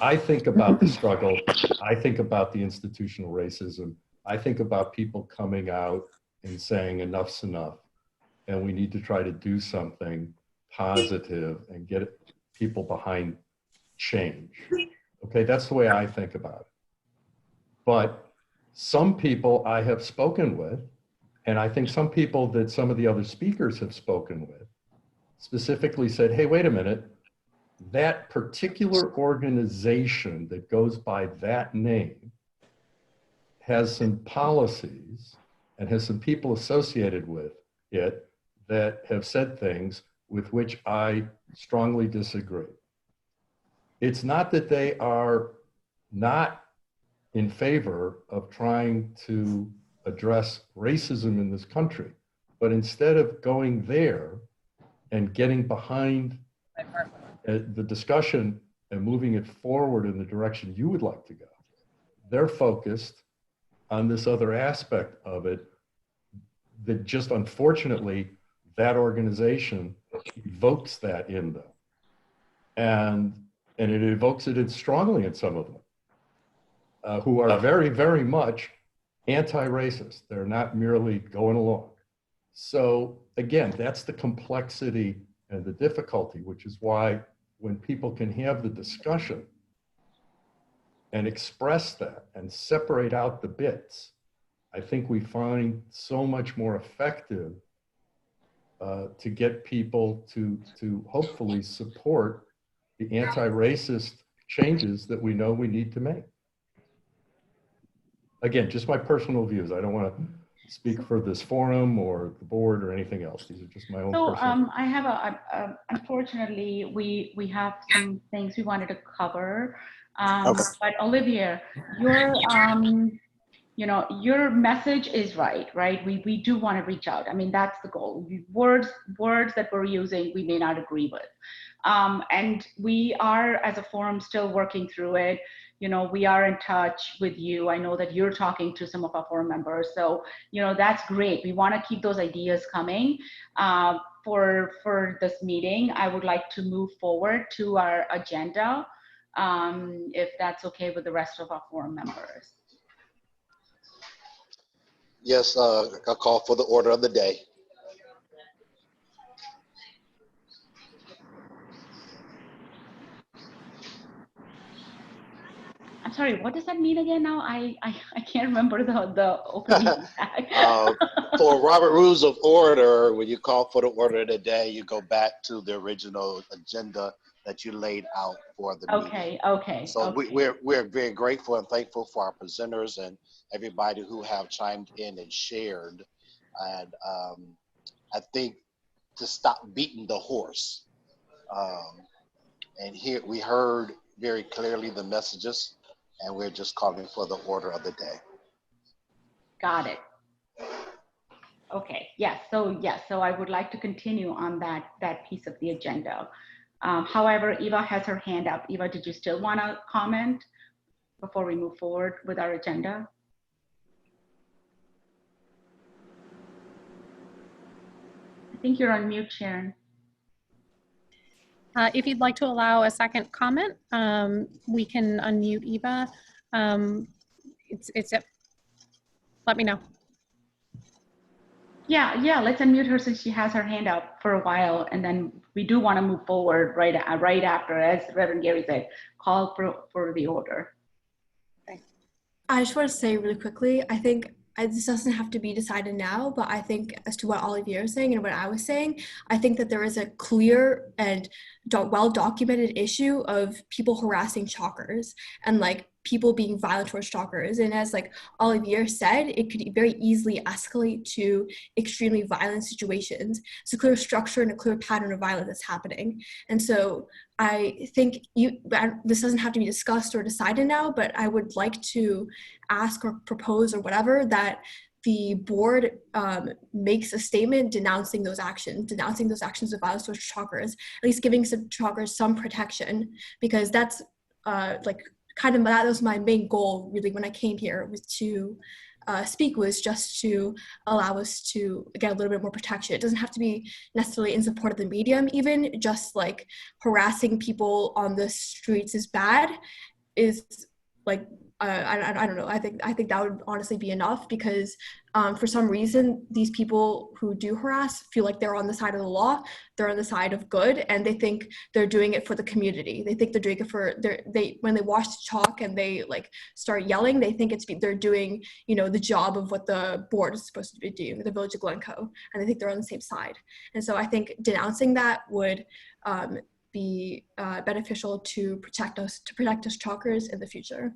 I think about the struggle. I think about the institutional racism. I think about people coming out and saying enough's enough, and we need to try to do something positive and get people behind change. Okay, that's the way I think about it. But some people I have spoken with, and I think some people that some of the other speakers have spoken with, specifically said, hey, wait a minute, that particular organization that goes by that name has some policies and has some people associated with it that have said things with which I strongly disagree. It's not that they are not in favor of trying to address racism in this country, but instead of going there and getting behind the discussion and moving it forward in the direction you would like to go, they're focused on this other aspect of it that just unfortunately that organization evokes that in them. And it evokes it strongly in some of them who are very, very much anti-racist. They're not merely going along. So again, that's the complexity and the difficulty, which is why when people can have the discussion and express that and separate out the bits, I think we find so much more effective to get people to hopefully support the anti-racist changes that we know we need to make. Again, just my personal views. I don't want to speak for this forum or the board or anything else. These are just my own personal. I have unfortunately, we have some things we wanted to cover. Okay. But Olivia, your message is right? We do want to reach out. I mean, that's the goal. Words that we're using, we may not agree with. And we are, as a forum, still working through it. We are in touch with you. I know that you're talking to some of our forum members. So, that's great. We want to keep those ideas coming. For this meeting, I would like to move forward to our agenda, if that's okay with the rest of our forum members. Yes, a call for the order of the day. I'm sorry, what does that mean again now? I can't remember the opening. For Robert Rules of Order, when you call for the order of the day, you go back to the original agenda that you laid out for the meeting. Okay. So we're very grateful and thankful for our presenters and everybody who have chimed in and shared. And I think, to stop beating the horse. And here we heard very clearly the messages, and we're just calling for the order of the day. Got it. Okay, yes, so I would like to continue on that piece of the agenda. However, Eva has her hand up. Eva, did you still want to comment before we move forward with our agenda? I think you're on mute, Sharon. If you'd like to allow a second comment, we can unmute Eva. Let me know. Yeah, let's unmute her since she has her hand up for a while, and then we do want to move forward right after, as Reverend Gary said, call for the order. I just want to say really quickly, I think this doesn't have to be decided now, but I think as to what Olivier is saying and what I was saying, I think that there is a clear and well-documented issue of people harassing chalkers and like people being violent towards chalkers. And as like Olivier said, it could very easily escalate to extremely violent situations. It's a clear structure and a clear pattern of violence that's happening. And so I think this doesn't have to be discussed or decided now, but I would like to ask or propose or whatever that the board makes a statement denouncing those actions of violence towards chalkers, at least giving some chalkers some protection, because that's that was my main goal really when I came here, was to speak, was just to allow us to get a little bit more protection. It doesn't have to be necessarily in support of the medium, even just like harassing people on the streets is bad, is like I don't know. I think that would honestly be enough, because for some reason these people who do harass feel like they're on the side of the law, they're on the side of good, and they think they're doing it for the community. They think they're doing it for when they wash the chalk and they like start yelling, they think they're doing, you know, the job of what the board is supposed to be doing, the village of Glencoe, and they think they're on the same side. And so I think denouncing that would be beneficial to protect us chalkers in the future.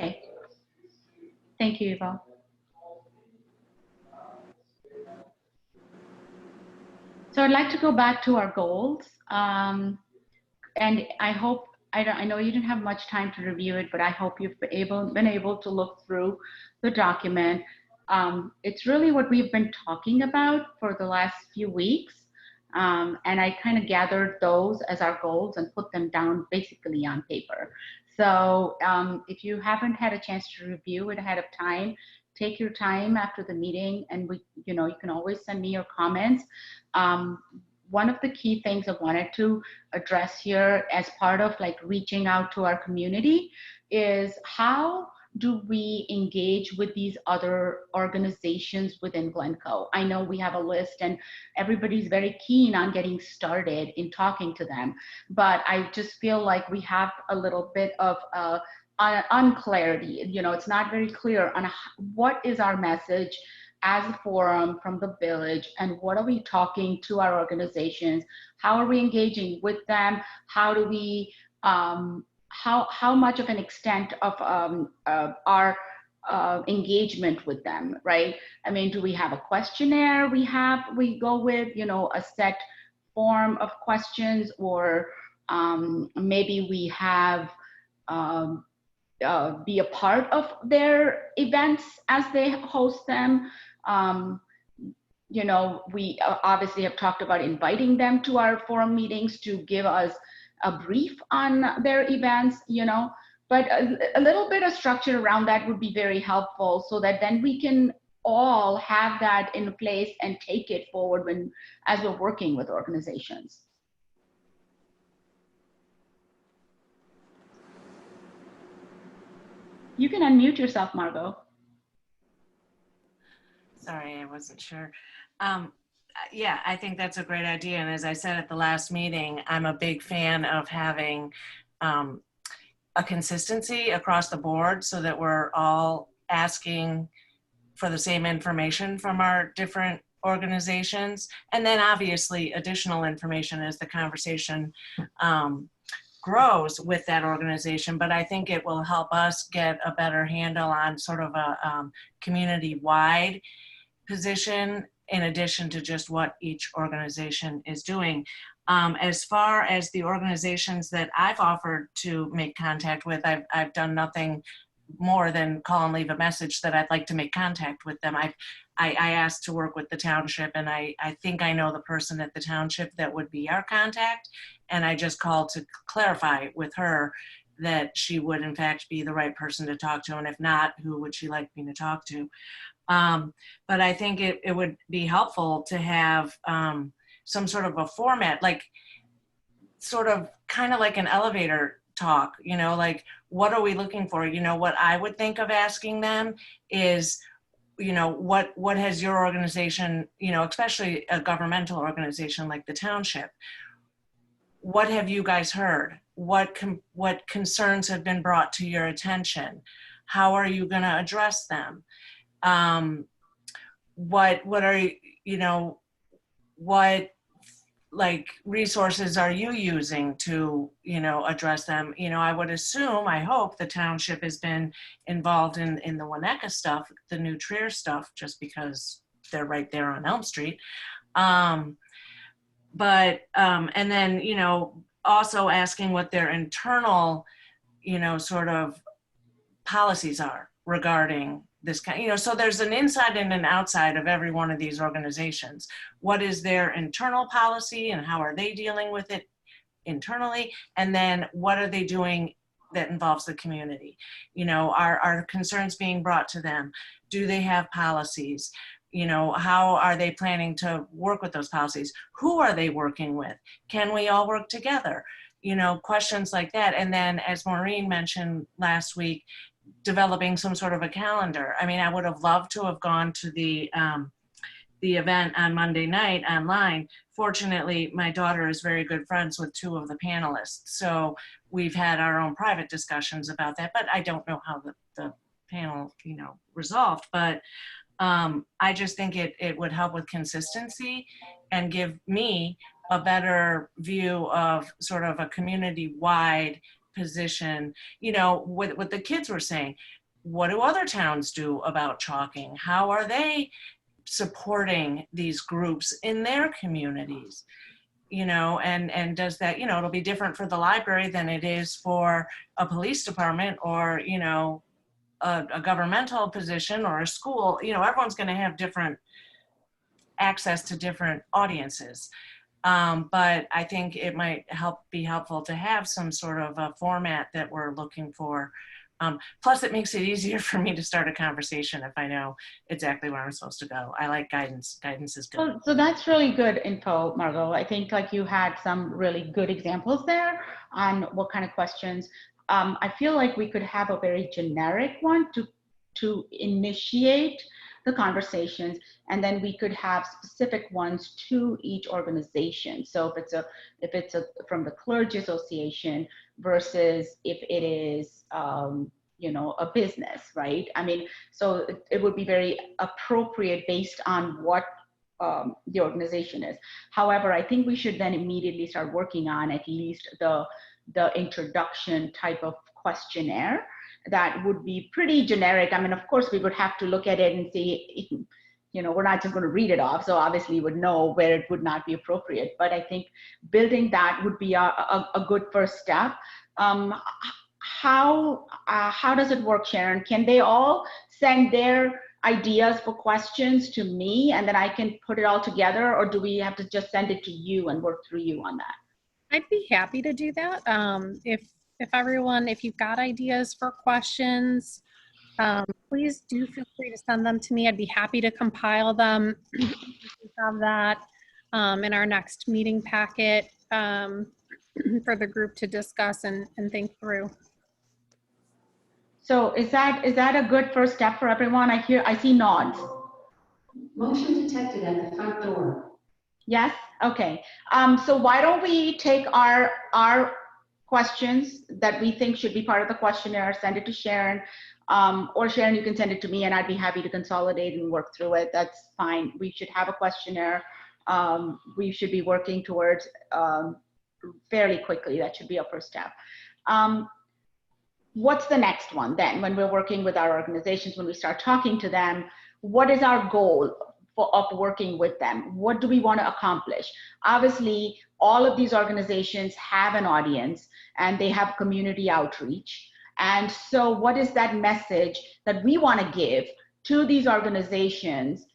Okay. Thank you, Eva. So I'd like to go back to our goals. And I hope, I know you didn't have much time to review it, but I hope you've been able to look through the document. It's really what we've been talking about for the last few weeks. And I kind of gathered those as our goals and put them down basically on paper. So if you haven't had a chance to review it ahead of time, take your time after the meeting, and you can always send me your comments. One of the key things I wanted to address here as part of like reaching out to our community is how do we engage with these other organizations within Glencoe? I know we have a list and everybody's very keen on getting started in talking to them, but I just feel like we have a little bit of unclarity. It's not very clear on what is our message as a forum from the village, and what are we talking to our organizations? How are we engaging with them? How do we how much of an extent of our engagement with them, right? I mean, do we have a questionnaire we go with, a set form of questions, or maybe we have be a part of their events as they host them. We obviously have talked about inviting them to our forum meetings to give us a brief on their events, but a little bit of structure around that would be very helpful, so that then we can all have that in place and take it forward as we're working with organizations. You can unmute yourself, Margot. Sorry, I wasn't sure. Yeah, I think that's a great idea. And as I said at the last meeting, I'm a big fan of having a consistency across the board, so that we're all asking for the same information from our different organizations. And then obviously additional information as the conversation grows with that organization. But I think it will help us get a better handle on sort of a community-wide position in addition to just what each organization is doing. As far as the organizations that I've offered to make contact with, I've done nothing more than call and leave a message that I'd like to make contact with them. I asked to work with the township, and I think I know the person at the township that would be our contact, and I just called to clarify with her that she would in fact be the right person to talk to, and if not, who would she like me to talk to? But I think it would be helpful to have some sort of a format, like sort of kind of like an elevator talk, you know, like what are we looking for? You know, what I would think of asking them is, you know, what has your organization, you know, especially a governmental organization like the township, what have you guys heard? What concerns have been brought to your attention? How are you going to address them? What are, you know, what like resources are you using to, you know, address them? You know, I would assume, I hope the township has been involved in the Winnetka stuff, the New Trier stuff, just because they're right there on Elm Street. And then, you know, also asking what their internal, you know, sort of policies are regarding this kind, you know, so there's an inside and an outside of every one of these organizations. What is their internal policy and how are they dealing with it internally? And then what are they doing that involves the community? You know, are concerns being brought to them? Do they have policies? You know, how are they planning to work with those policies? Who are they working with? Can we all work together? You know, questions like that. And then as Maureen mentioned last week, developing some sort of a calendar. I mean, I would have loved to have gone to the event on Monday night online. Fortunately, my daughter is very good friends with two of the panelists. So we've had our own private discussions about that, but I don't know how the panel, you know, resolved. But I just think it would help with consistency and give me a better view of sort of a community-wide position, you know, what the kids were saying. What do other towns do about chalking? How are they supporting these groups in their communities? You know, and does that, you know, it'll be different for the library than it is for a police department or, you know, a governmental position or a school. You know, everyone's going to have different access to different audiences. But I think it might be helpful to have some sort of a format that we're looking for. Plus, it makes it easier for me to start a conversation if I know exactly where I'm supposed to go. I like guidance. Guidance is good. So that's really good info, Margot. I think like you had some really good examples there on what kind of questions. I feel like we could have a very generic one to initiate the conversations, and then we could have specific ones to each organization. So if it's from the clergy association versus if it is you know, a business, right? I mean, so it would be very appropriate based on what the organization is. However, I think we should then immediately start working on at least the introduction type of questionnaire that would be pretty generic. I mean, of course, we would have to look at it and see, you know, we're not just going to read it off. So obviously you would know where it would not be appropriate. But I think building that would be a good first step. How does it work, Sharon? Can they all send their ideas for questions to me and then I can put it all together, or do we have to just send it to you and work through you on that? I'd be happy to do that. If you've got ideas for questions, please do feel free to send them to me. I'd be happy to compile them. We have that in our next meeting packet for the group to discuss and think through. So is that a good first step for everyone? I see nods. Motion detected at the front door. Yes? Okay. So why don't we take our questions that we think should be part of the questionnaire, send it to Sharon, or Sharon, you can send it to me and I'd be happy to consolidate and work through it. That's fine. We should have a questionnaire. We should be working towards fairly quickly. That should be our first step. What's the next one then? When we're working with our organizations, when we start talking to them, what is our goal? of working with them? What do we want to accomplish? Obviously, all of these organizations have an audience and they have community outreach. And so what is that message that we want to give to these organizations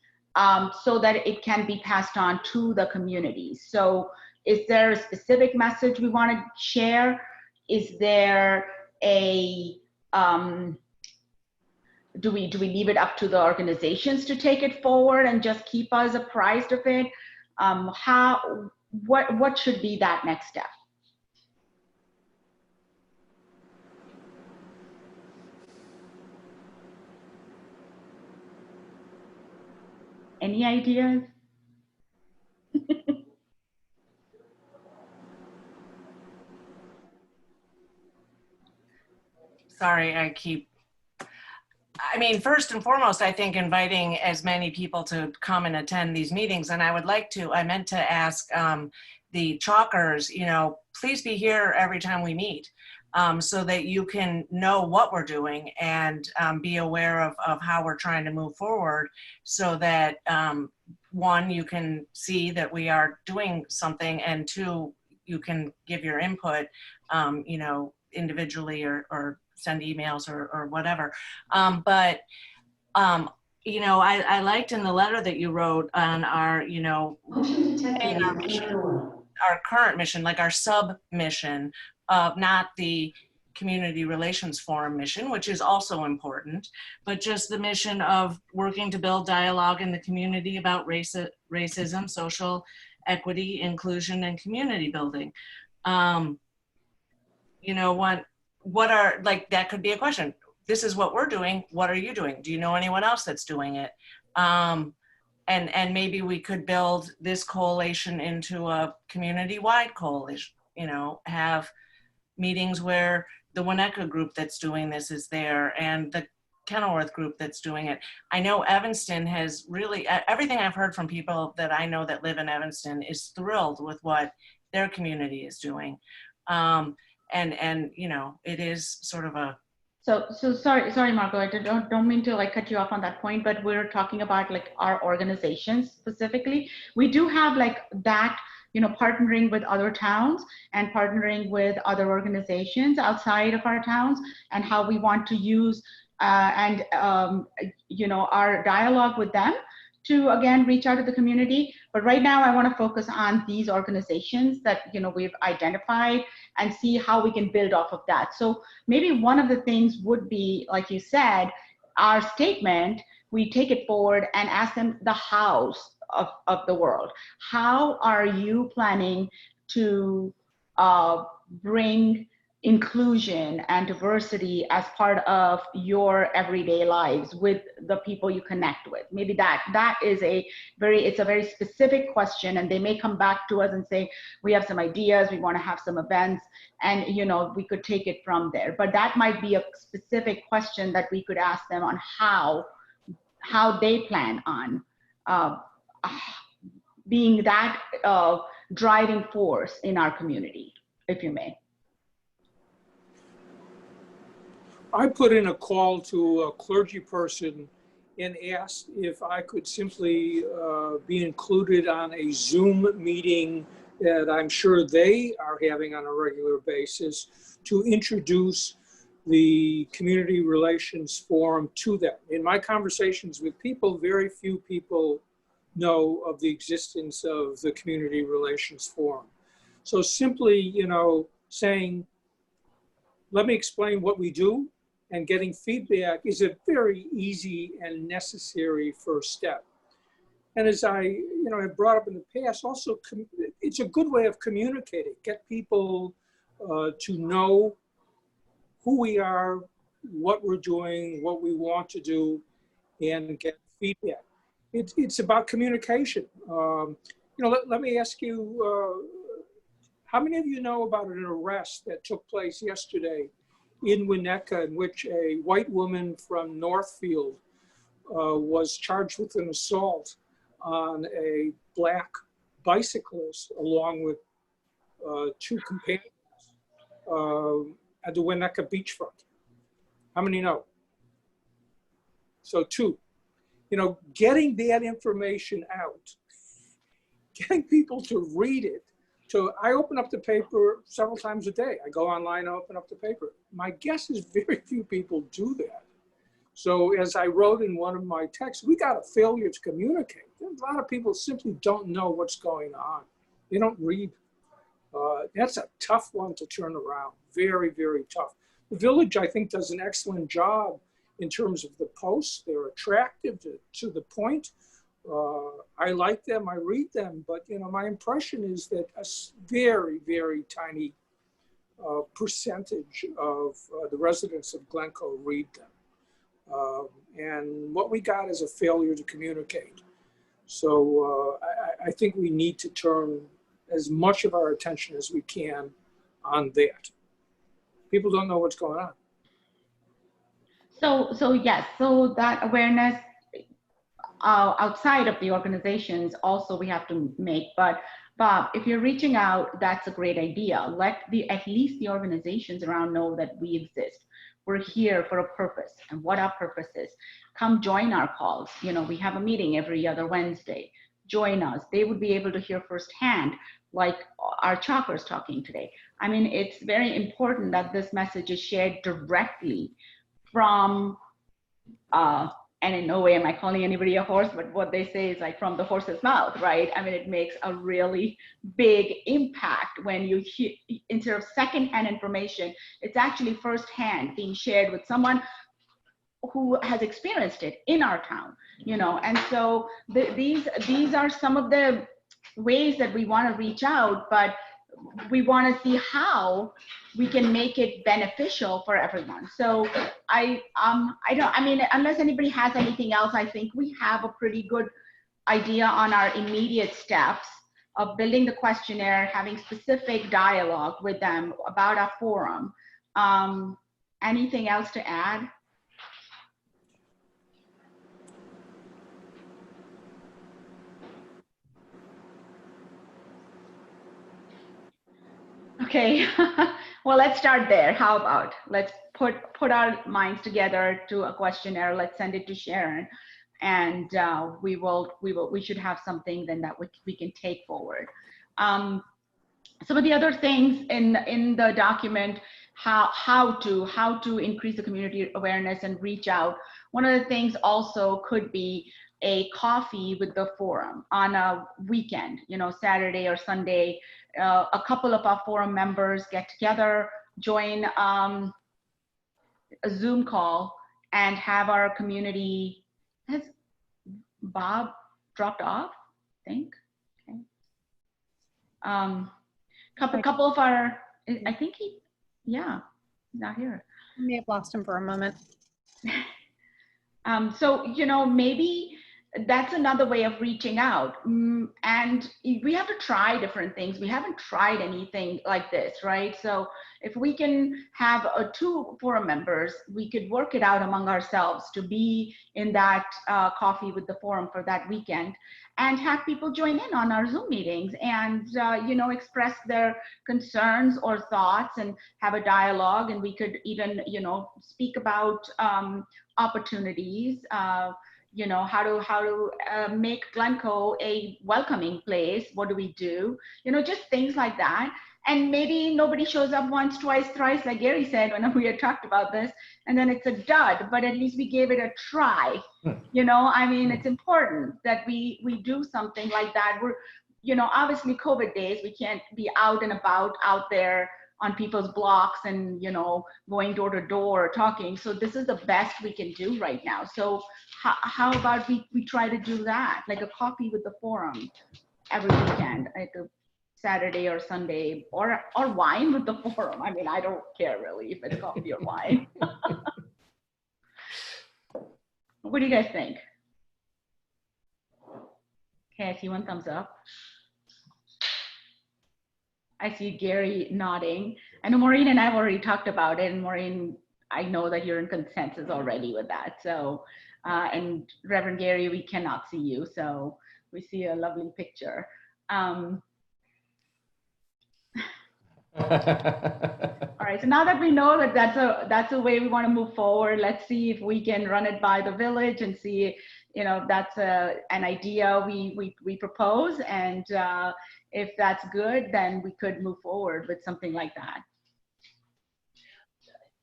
so that it can be passed on to the community? So is there a specific message we want to share? Is there a, do we leave it up to the organizations to take it forward and just keep us apprised of it? What should be that next step? Any ideas? Sorry, I mean, first and foremost, I think inviting as many people to come and attend these meetings. And I meant to ask the chalkers, you know, please be here every time we meet so that you can know what we're doing and be aware of how we're trying to move forward so that one, you can see that we are doing something, and two, you can give your input, you know, individually or send emails or whatever. You know, I liked in the letter that you wrote on our, you know, our current mission, like our sub-mission, not the Community Relations Forum mission, which is also important, but just the mission of working to build dialogue in the community about racism, social equity, inclusion, and community building. You know, what are, like, that could be a question. This is what we're doing. What are you doing? Do you know anyone else that's doing it? And maybe we could build this coalition into a community-wide coalition, you know, have meetings where the Winnetka group that's doing this is there and the Kenilworth group that's doing it. I know Evanston has really, everything I've heard from people that I know that live in Evanston is thrilled with what their community is doing. And you know, it is sort of a. So sorry, Margot, I don't mean to like cut you off on that point, but we're talking about like our organizations specifically. We do have like that, you know, partnering with other towns and partnering with other organizations outside of our towns, and how we want to use you know, our dialogue with them to again reach out to the community. But right now I want to focus on these organizations that, you know, we've identified and see how we can build off of that. So maybe one of the things would be, like you said, our statement, we take it forward and ask them the hows of the world. How are you planning to bring inclusion and diversity as part of your everyday lives with the people you connect with? Maybe that is it's a very specific question, and they may come back to us and say, we have some ideas, we want to have some events, and you know, we could take it from there. But that might be a specific question that we could ask them on how they plan on being that driving force in our community, if you may. I put in a call to a clergy person and asked if I could simply be included on a Zoom meeting that I'm sure they are having on a regular basis to introduce the Community Relations Forum to them. In my conversations with people, very few people know of the existence of the Community Relations Forum. So simply, you know, saying, let me explain what we do, and getting feedback is a very easy and necessary first step. And as I, you know, have brought up in the past, also it's a good way of communicating, get people to know who we are, what we're doing, what we want to do, and get feedback. It's about communication. You know, let me ask you, how many of you know about an arrest that took place yesterday in Winnetka, in which a white woman from Northfield was charged with an assault on a black bicyclist along with two companions at the Winnetka beachfront? How many know? So two. getting that information out, getting people to read it. I open up the paper several times a day. I go online and open up the paper. My guess is very few people do that. So as I wrote in one of my texts, we got a failure to communicate. A lot of people simply don't know what's going on. They don't read. That's a tough one to turn around. Very, very tough. The Village, I think, does an excellent job in terms of the posts. They're attractive, to the point. I like them, I read them, but my impression is that a very, very tiny percentage of the residents of Glencoe read them. And what we got is a failure to communicate. So I think we need to turn as much of our attention as we can on that. People don't know what's going on. So yes, so that awareness outside of the organizations also we have to make. But Bob, if you're reaching out, that's a great idea. Let at least the organizations around know that we exist. We're here for a purpose, and what our purpose is. Come join our calls. We have a meeting every other Wednesday. Join us. They would be able to hear firsthand, like our chalkers talking today. I mean, it's very important that this message is shared directly from and in no way am I calling anybody a horse, but what they say is like from the horse's mouth, right? I mean, it makes a really big impact when you hear, instead of secondhand information, it's actually firsthand being shared with someone who has experienced it in our town, and so these are some of the ways that we want to reach out, but we want to see how we can make it beneficial for everyone. So I mean, unless anybody has anything else, I think we have a pretty good idea on our immediate steps of building the questionnaire, having specific dialogue with them about our forum. Anything else to add? Okay, well, let's start there. How about let's put our minds together to a questionnaire. Let's send it to Sharon, and we should have something then that we can take forward. Some of the other things in the document, how to increase the community awareness and reach out. One of the things also could be a coffee with the forum on a weekend, Saturday or Sunday. A couple of our forum members get together, join a Zoom call, and have our community. Has Bob dropped off? I think. Okay. Couple of our. I think yeah, not here. I may have lost him for a moment. So maybe that's another way of reaching out. And we have to try different things. We haven't tried anything like this, right? So if we can have 2 forum members, we could work it out among ourselves to be in that coffee with the forum for that weekend, and have people join in on our Zoom meetings and express their concerns or thoughts and have a dialogue. And we could even speak about opportunities, how to make Glencoe a welcoming place. What do we do? Just things like that. And maybe nobody shows up once, twice, thrice, like Gary said when we had talked about this, and then it's a dud, but at least we gave it a try. I mean, it's important that we do something like that. We're, obviously COVID days, we can't be out and about out there on people's blocks and, going door to door talking. So this is the best we can do right now. So how about we try to do that, like a coffee with the forum every weekend, like a Saturday or Sunday, or wine with the forum. I mean, I don't care really if it's coffee or wine. What do you guys think? Okay, I see one thumbs up. I see Gary nodding. I know Maureen and I have already talked about it, and Maureen, I know that you're in consensus already with that. So, and Reverend Gary, we cannot see you, so we see a lovely picture. All right, so now that we know that that's a way we want to move forward, let's see if we can run it by the village and see that's an idea we propose, and if that's good, then we could move forward with something like that.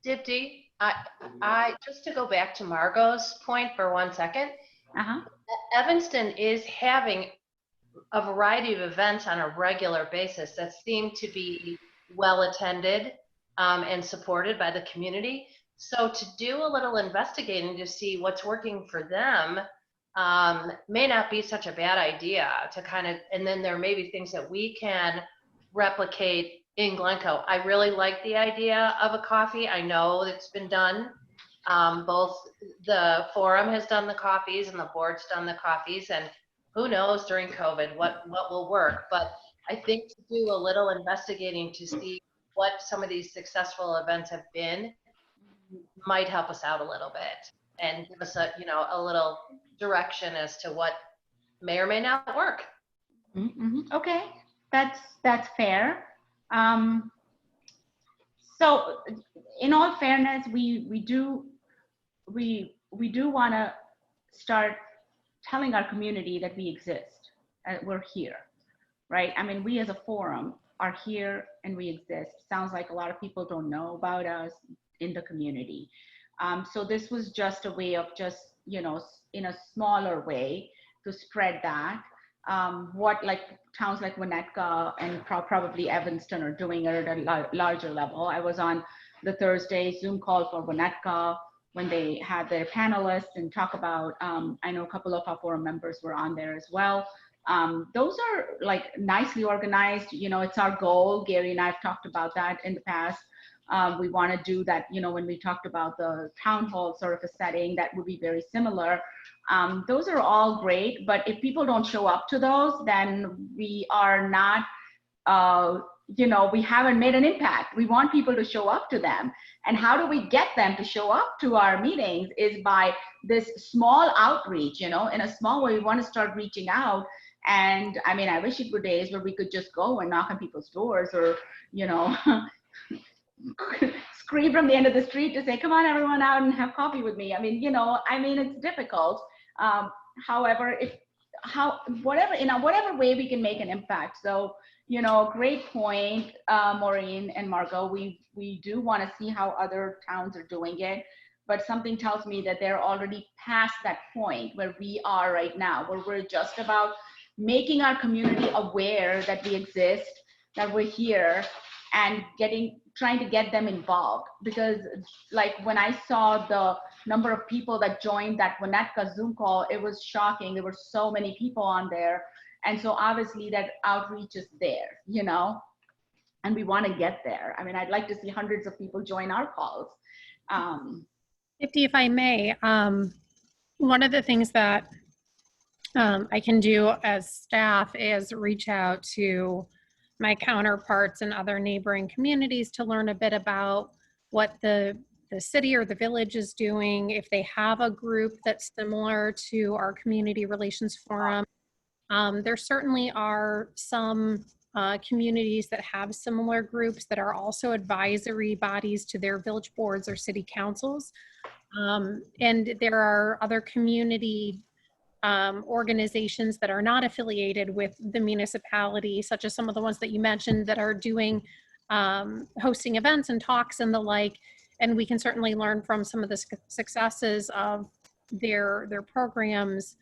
Dipti, I just to go back to Margot's point for 1 second. Evanston is having a variety of events on a regular basis that seem to be well attended and supported by the community. So to do a little investigating to see what's working for them may not be such a bad idea to kind of, and then there may be things that we can replicate in Glencoe. I really like the idea of a coffee. I know it's been done. Both the forum has done the coffees and the board's done the coffees, and who knows during COVID what will work. But I think to do a little investigating to see what some of these successful events have been might help us out a little bit and give us a little direction as to what may or may not work. Okay, that's fair. So in all fairness, we do want to start telling our community that we exist, we're here, right? I mean, we as a forum are here and we exist. Sounds like a lot of people don't know about us in the community. So this was just a way of just, in a smaller way to spread that. What like towns like Winnetka and probably Evanston are doing it at a larger level. I was on the Thursday Zoom call for Winnetka when they had their panelists and talk about, I know a couple of our forum members were on there as well. Those are like nicely organized, it's our goal. Gary and I have talked about that in the past. We want to do that, when we talked about the town hall sort of a setting, that would be very similar. Those are all great, but if people don't show up to those, then we are not, we haven't made an impact. We want people to show up to them. And how do we get them to show up to our meetings is by this small outreach, in a small way. We want to start reaching out. And I mean, I wish it were days where we could just go and knock on people's doors or, scream from the end of the street to say, come on, everyone out and have coffee with me. I mean, it's difficult. However, in whatever way we can make an impact. So, great point, Maureen and Margot. We do want to see how other towns are doing it, but something tells me that they're already past that point where we are right now, where we're just about making our community aware that we exist, that we're here, and trying to get them involved. Because like when I saw the number of people that joined that Winnetka Zoom call, it was shocking. There were so many people on there. And so obviously that outreach is there, and we want to get there. I mean, I'd like to see hundreds of people join our calls. If I may, one of the things that I can do as staff is reach out to my counterparts in other neighboring communities to learn a bit about what the city or the village is doing, if they have a group that's similar to our community relations forum. There certainly are some communities that have similar groups that are also advisory bodies to their village boards or city councils. And there are other community organizations that are not affiliated with the municipality, such as some of the ones that you mentioned that are doing hosting events and talks and the like. And we can certainly learn from some of the successes of their programs.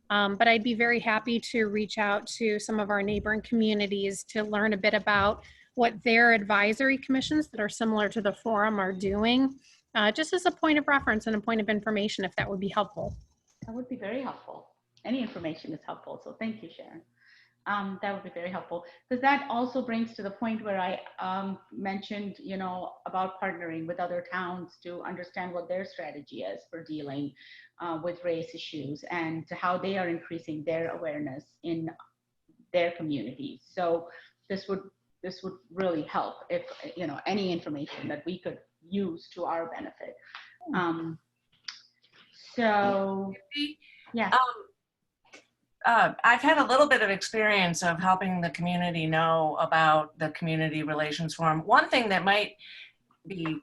But I'd be very happy to reach out to some of our neighboring communities to learn a bit about what their advisory commissions that are similar to the forum are doing, just as a point of reference and a point of information, if that would be helpful. That would be very helpful. Any information is helpful. So thank you, Sharon. That would be very helpful, because that also brings to the point where I mentioned, about partnering with other towns to understand what their strategy is for dealing with race issues and how they are increasing their awareness in their communities. So this would really help if, any information that we could use to our benefit. So, yeah. I've had a little bit of experience of helping the community know about the Community Relations Forum. One thing that might be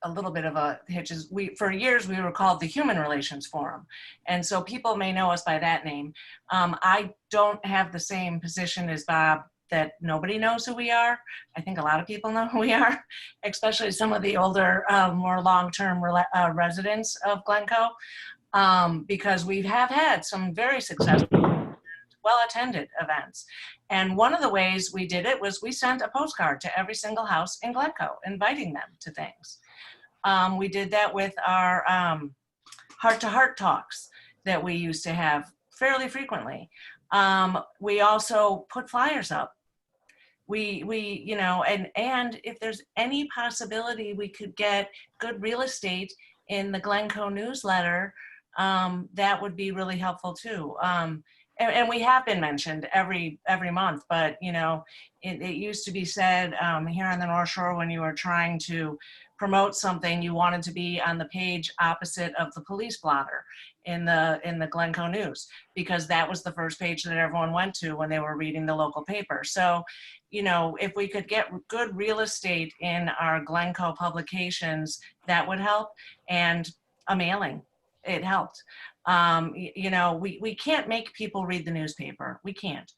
a little bit of a hitch is for years we were called the Human Relations Forum. And so people may know us by that name. I don't have the same position as Bob that nobody knows who we are. I think a lot of people know who we are, especially some of the older, more long-term residents of Glencoe, because we have had some very successful, well-attended events. And one of the ways we did it was we sent a postcard to every single house in Glencoe, inviting them to things. We did that with our heart-to-heart talks that we used to have fairly frequently. We also put flyers up. We you know, and if there's any possibility we could get good real estate in the Glencoe newsletter, that would be really helpful too. And we have been mentioned every month, but you know, it used to be said here on the North Shore, when you were trying to promote something, you wanted to be on the page opposite of the police blotter in the Glencoe News, because that was the first page that everyone went to when they were reading the local paper. So, you know, if we could get good real estate in our Glencoe publications, that would help. And a mailing, it helped. You know, we can't make people read the newspaper. We can't.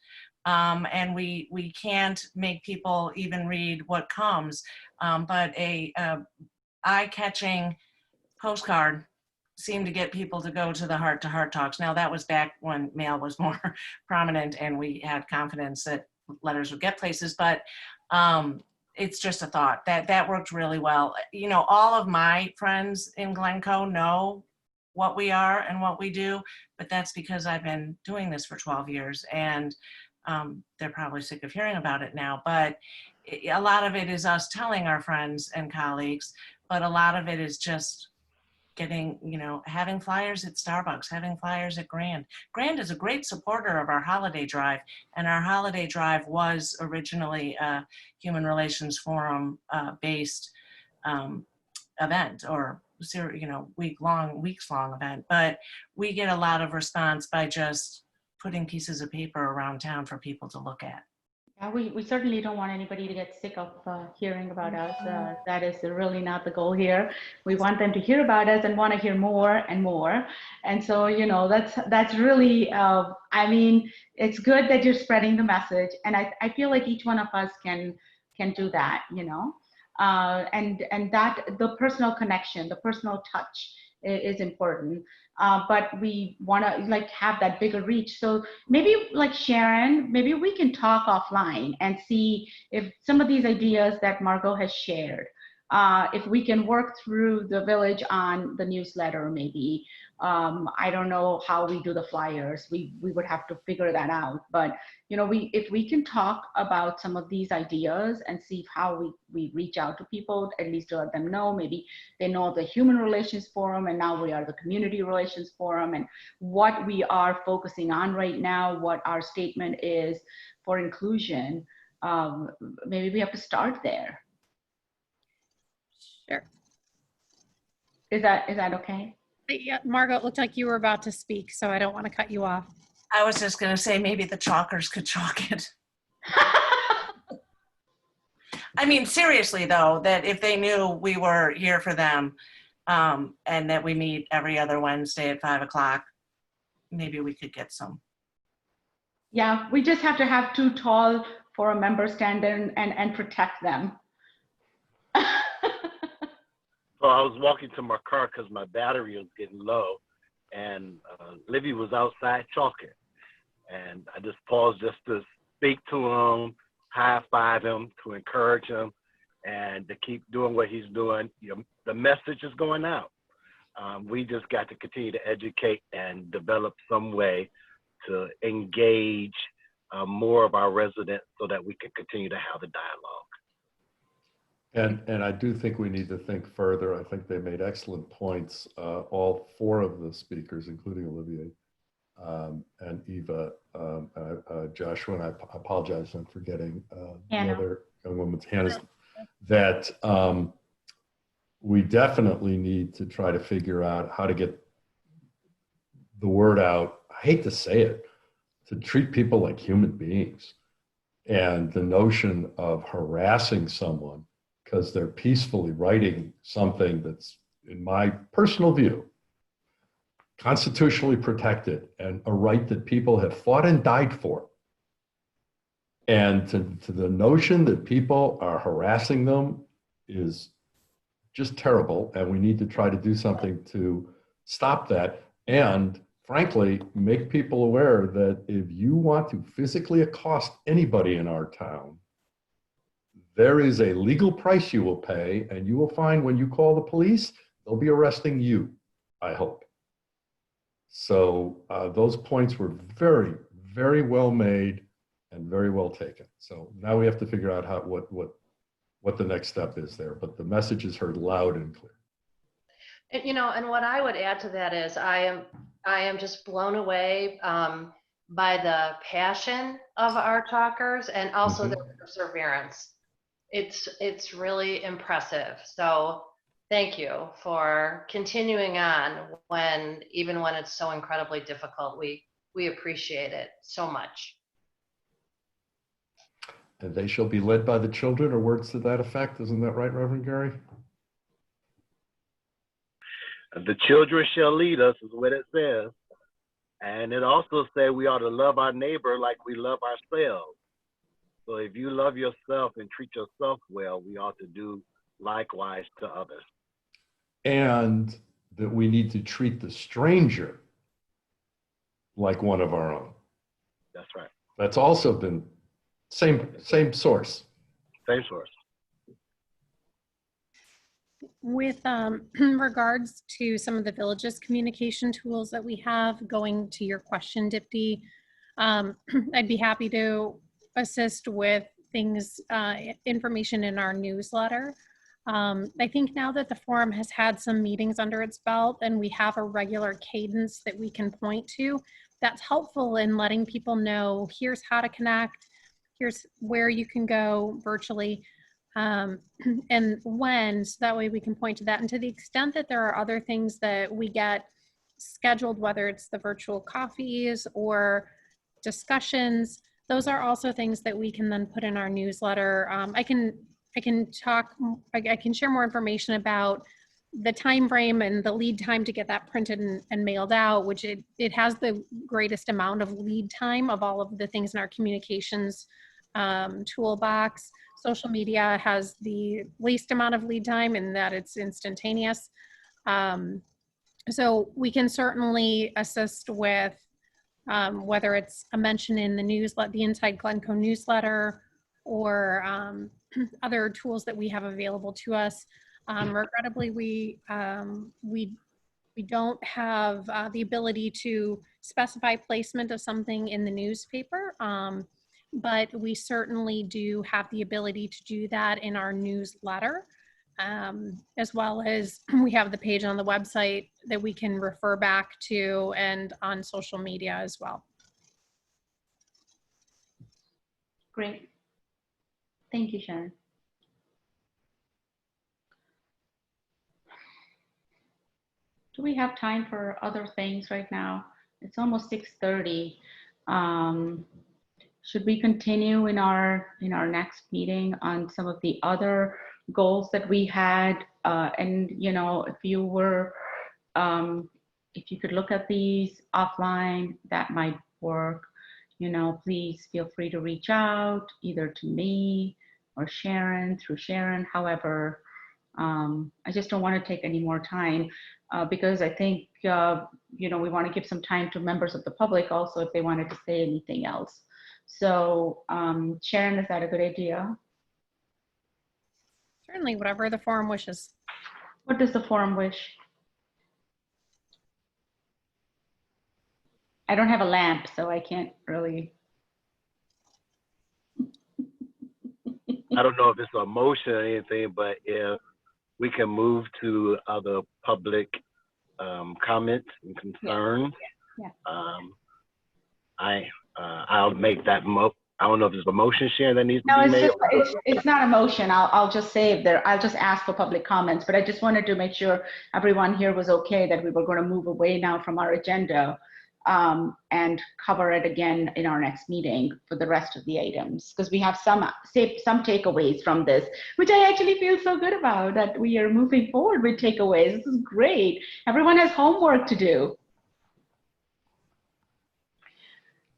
And we can't make people even read what comes. But a eye-catching postcard seemed to get people to go to the heart-to-heart talks. Now, that was back when mail was more prominent and we had confidence that letters would get places, but it's just a thought. That worked really well. You know, all of my friends in Glencoe know what we are and what we do, but that's because I've been doing this for 12 years and they're probably sick of hearing about it now, but a lot of it is us telling our friends and colleagues, but a lot of it is just getting, you know, having flyers at Starbucks, having flyers at Grand. Grand is a great supporter of our holiday drive, and our holiday drive was originally a Human Relations Forum based event, or you know, weeks long event, but we get a lot of response by just putting pieces of paper around town for people to look at. Yeah, we certainly don't want anybody to get sick of hearing about us. That is really not the goal here. We want them to hear about us and want to hear more and more. And so, you know, that's really, I mean, it's good that you're spreading the message. And I feel like each one of us can do that, you know, and that the personal connection, the personal touch is important. But we want to like have that bigger reach. So maybe like Sharon, maybe we can talk offline and see if some of these ideas that Margot has shared, if we can work through the village on the newsletter, maybe. I don't know how we do the flyers. We would have to figure that out. But you know, if we can talk about some of these ideas and see how we reach out to people, at least to let them know, maybe they know the Human Relations Forum and now we are the Community Relations Forum, and what we are focusing on right now, what our statement is for inclusion. Maybe we have to start there. Sure. Is that okay? Yeah, Margot, it looked like you were about to speak, so I don't want to cut you off. I was just going to say maybe the chalkers could chalk it. I mean, seriously, though, that if they knew we were here for them and that we meet every other Wednesday at 5 o'clock, maybe we could get some. Yeah, we just have to have too tall for a member stand and protect them. So I was walking to my car because my battery was getting low, and Livy was outside chalking. And I just paused just to speak to him, high-five him, to encourage him, and to keep doing what he's doing. You know, the message is going out. We just got to continue to educate and develop some way to engage more of our residents so that we can continue to have the dialogue. And I do think we need to think further. I think they made excellent points, all four of the speakers, including Olivier and Eva, Joshua, and I apologize, I'm forgetting the other young woman's Hannah's, that we definitely need to try to figure out how to get the word out. I hate to say it, to treat people like human beings. And the notion of harassing someone because they're peacefully writing something that's, in my personal view, constitutionally protected and a right that people have fought and died for. And to the notion that people are harassing them is just terrible. And we need to try to do something to stop that. And frankly, make people aware that if you want to physically accost anybody in our town, there is a legal price you will pay, and you will find when you call the police, they'll be arresting you, I hope. So those points were very, very well made and very well taken. So now we have to figure out what the next step is there, but the message is heard loud and clear. And, you know, and what I would add to that is I am just blown away by the passion of our talkers and also their perseverance. It's really impressive. So thank you for continuing on even when it's so incredibly difficult. We appreciate it so much. And they shall be led by the children, or words to that effect. Isn't that right, Reverend Gary? The children shall lead us is what it says. And it also says we ought to love our neighbor like we love ourselves. So if you love yourself and treat yourself well, we ought to do likewise to others. And that we need to treat the stranger like one of our own. That's right. That's also been same source. Same source. With regards to some of the village's communication tools that we have, going to your question, Dipti, I'd be happy to assist with things, information in our newsletter. I think now that the forum has had some meetings under its belt and we have a regular cadence that we can point to, that's helpful in letting people know, here's how to connect, here's where you can go virtually, and when, so that way we can point to that. And to the extent that there are other things that we get scheduled, whether it's the virtual coffees or discussions, those are also things that we can then put in our newsletter. I can share more information about the time frame and the lead time to get that printed and mailed out, which it has the greatest amount of lead time of all of the things in our communications toolbox. Social media has the least amount of lead time in that it's instantaneous. So we can certainly assist with whether it's a mention in the newsletter, the Inside Glencoe newsletter, or other tools that we have available to us. Regrettably, we don't have the ability to specify placement of something in the newspaper, but we certainly do have the ability to do that in our newsletter, as well as we have the page on the website that we can refer back to, and on social media as well. Great. Thank you, Sharon. Do we have time for other things right now? It's almost 6:30. Should we continue in our next meeting on some of the other goals that we had? And you know, if you could look at these offline, that might work. You know, please feel free to reach out either to me or Sharon, through Sharon, however. I just don't want to take any more time because I think, you know, we want to give some time to members of the public also if they wanted to say anything else. So Sharon, is that a good idea? Certainly, whatever the forum wishes. What does the forum wish? I don't have a lamp, so I can't really. I don't know if it's a motion or anything, but if we can move to other public comments and concerns, I'll make that I don't know if it's a motion, Sharon, that needs to be made. No, it's not a motion. I'll just say there. I'll just ask for public comments. But I just wanted to make sure everyone here was okay that we were going to move away now from our agenda and cover it again in our next meeting for the rest of the items, because we have some takeaways from this, which I actually feel so good about, that we are moving forward with takeaways. This is great. Everyone has homework to do.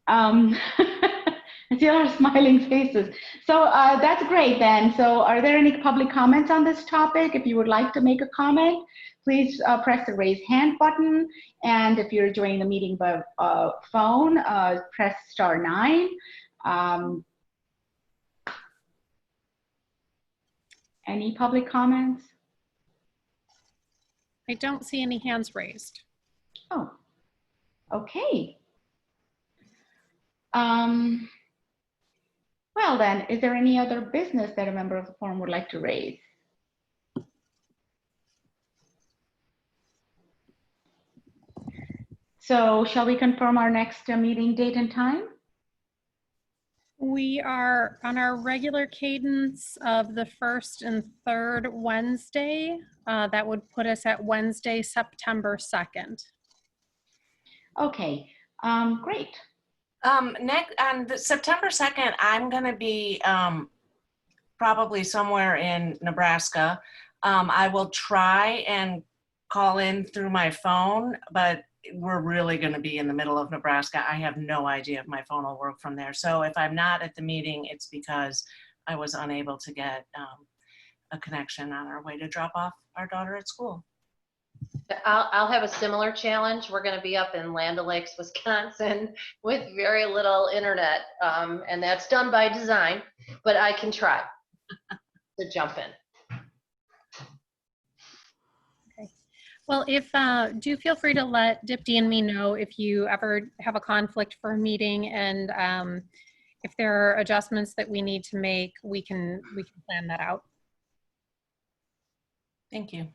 I see our smiling faces. So that's great then. So are there any public comments on this topic? If you would like to make a comment, please press the raise hand button. And if you're joining the meeting by phone, press *9. Any public comments? I don't see any hands raised. Oh, okay. Well then, is there any other business that a member of the forum would like to raise? So shall we confirm our next meeting date and time? We are on our regular cadence of the first and third Wednesday. That would put us at Wednesday, September 2nd. Okay, great. Next, on the September 2nd, I'm going to be probably somewhere in Nebraska. I will try and call in through my phone, but we're really going to be in the middle of Nebraska. I have no idea if my phone will work from there. So if I'm not at the meeting, it's because I was unable to get a connection on our way to drop off our daughter at school. I'll have a similar challenge. We're going to be up in Land O'Lakes, Wisconsin with very little internet, and that's done by design, but I can try to jump in. Okay. Well, do feel free to let Dipti and me know if you ever have a conflict for a meeting, and if there are adjustments that we need to make, we can plan that out. Thank you.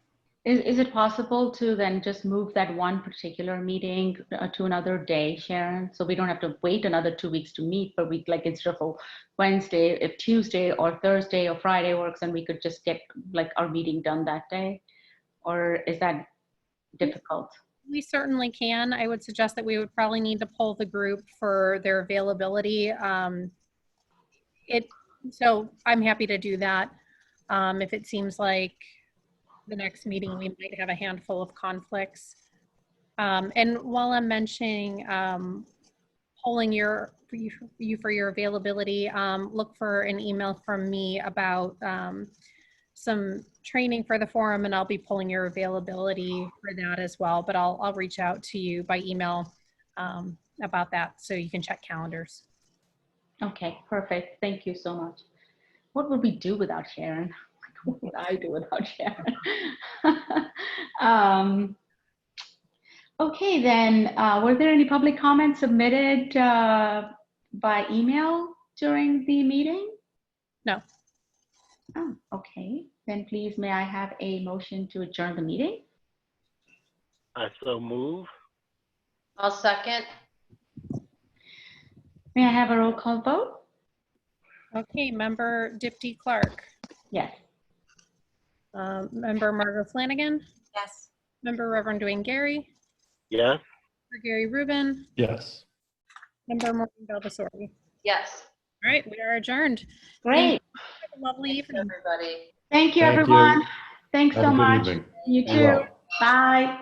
Is it possible to then just move that one particular meeting to another day, Sharon? So we don't have to wait another 2 weeks to meet, but we, like, instead of a Wednesday, if Tuesday or Thursday or Friday works, and we could just get like our meeting done that day? Or is that difficult? We certainly can. I would suggest that we would probably need to poll the group for their availability. So I'm happy to do that. If it seems like the next meeting we might have a handful of conflicts. And while I'm mentioning polling you for your availability, look for an email from me about some training for the forum, and I'll be pulling your availability for that as well. But I'll reach out to you by email about that so you can check calendars. Okay, perfect. Thank you so much. What would we do without Sharon? What would I do without Sharon? Okay, then, were there any public comments submitted by email during the meeting? No. Oh, okay. Then please, may I have a motion to adjourn the meeting? I so move. I'll second. May I have a roll call vote? Okay, Member Dipti Clark. Yes. Member Margot Flanagan. Yes. Member Reverend Dwayne Gary. Yes. Member Gary Rubin. Yes. Member Morgan Belvasori. Yes. All right, we are adjourned. Great. Have a lovely evening. Everybody. Thank you, Thank everyone. you. Thanks Have so a good much. evening. You Be too. well. Bye.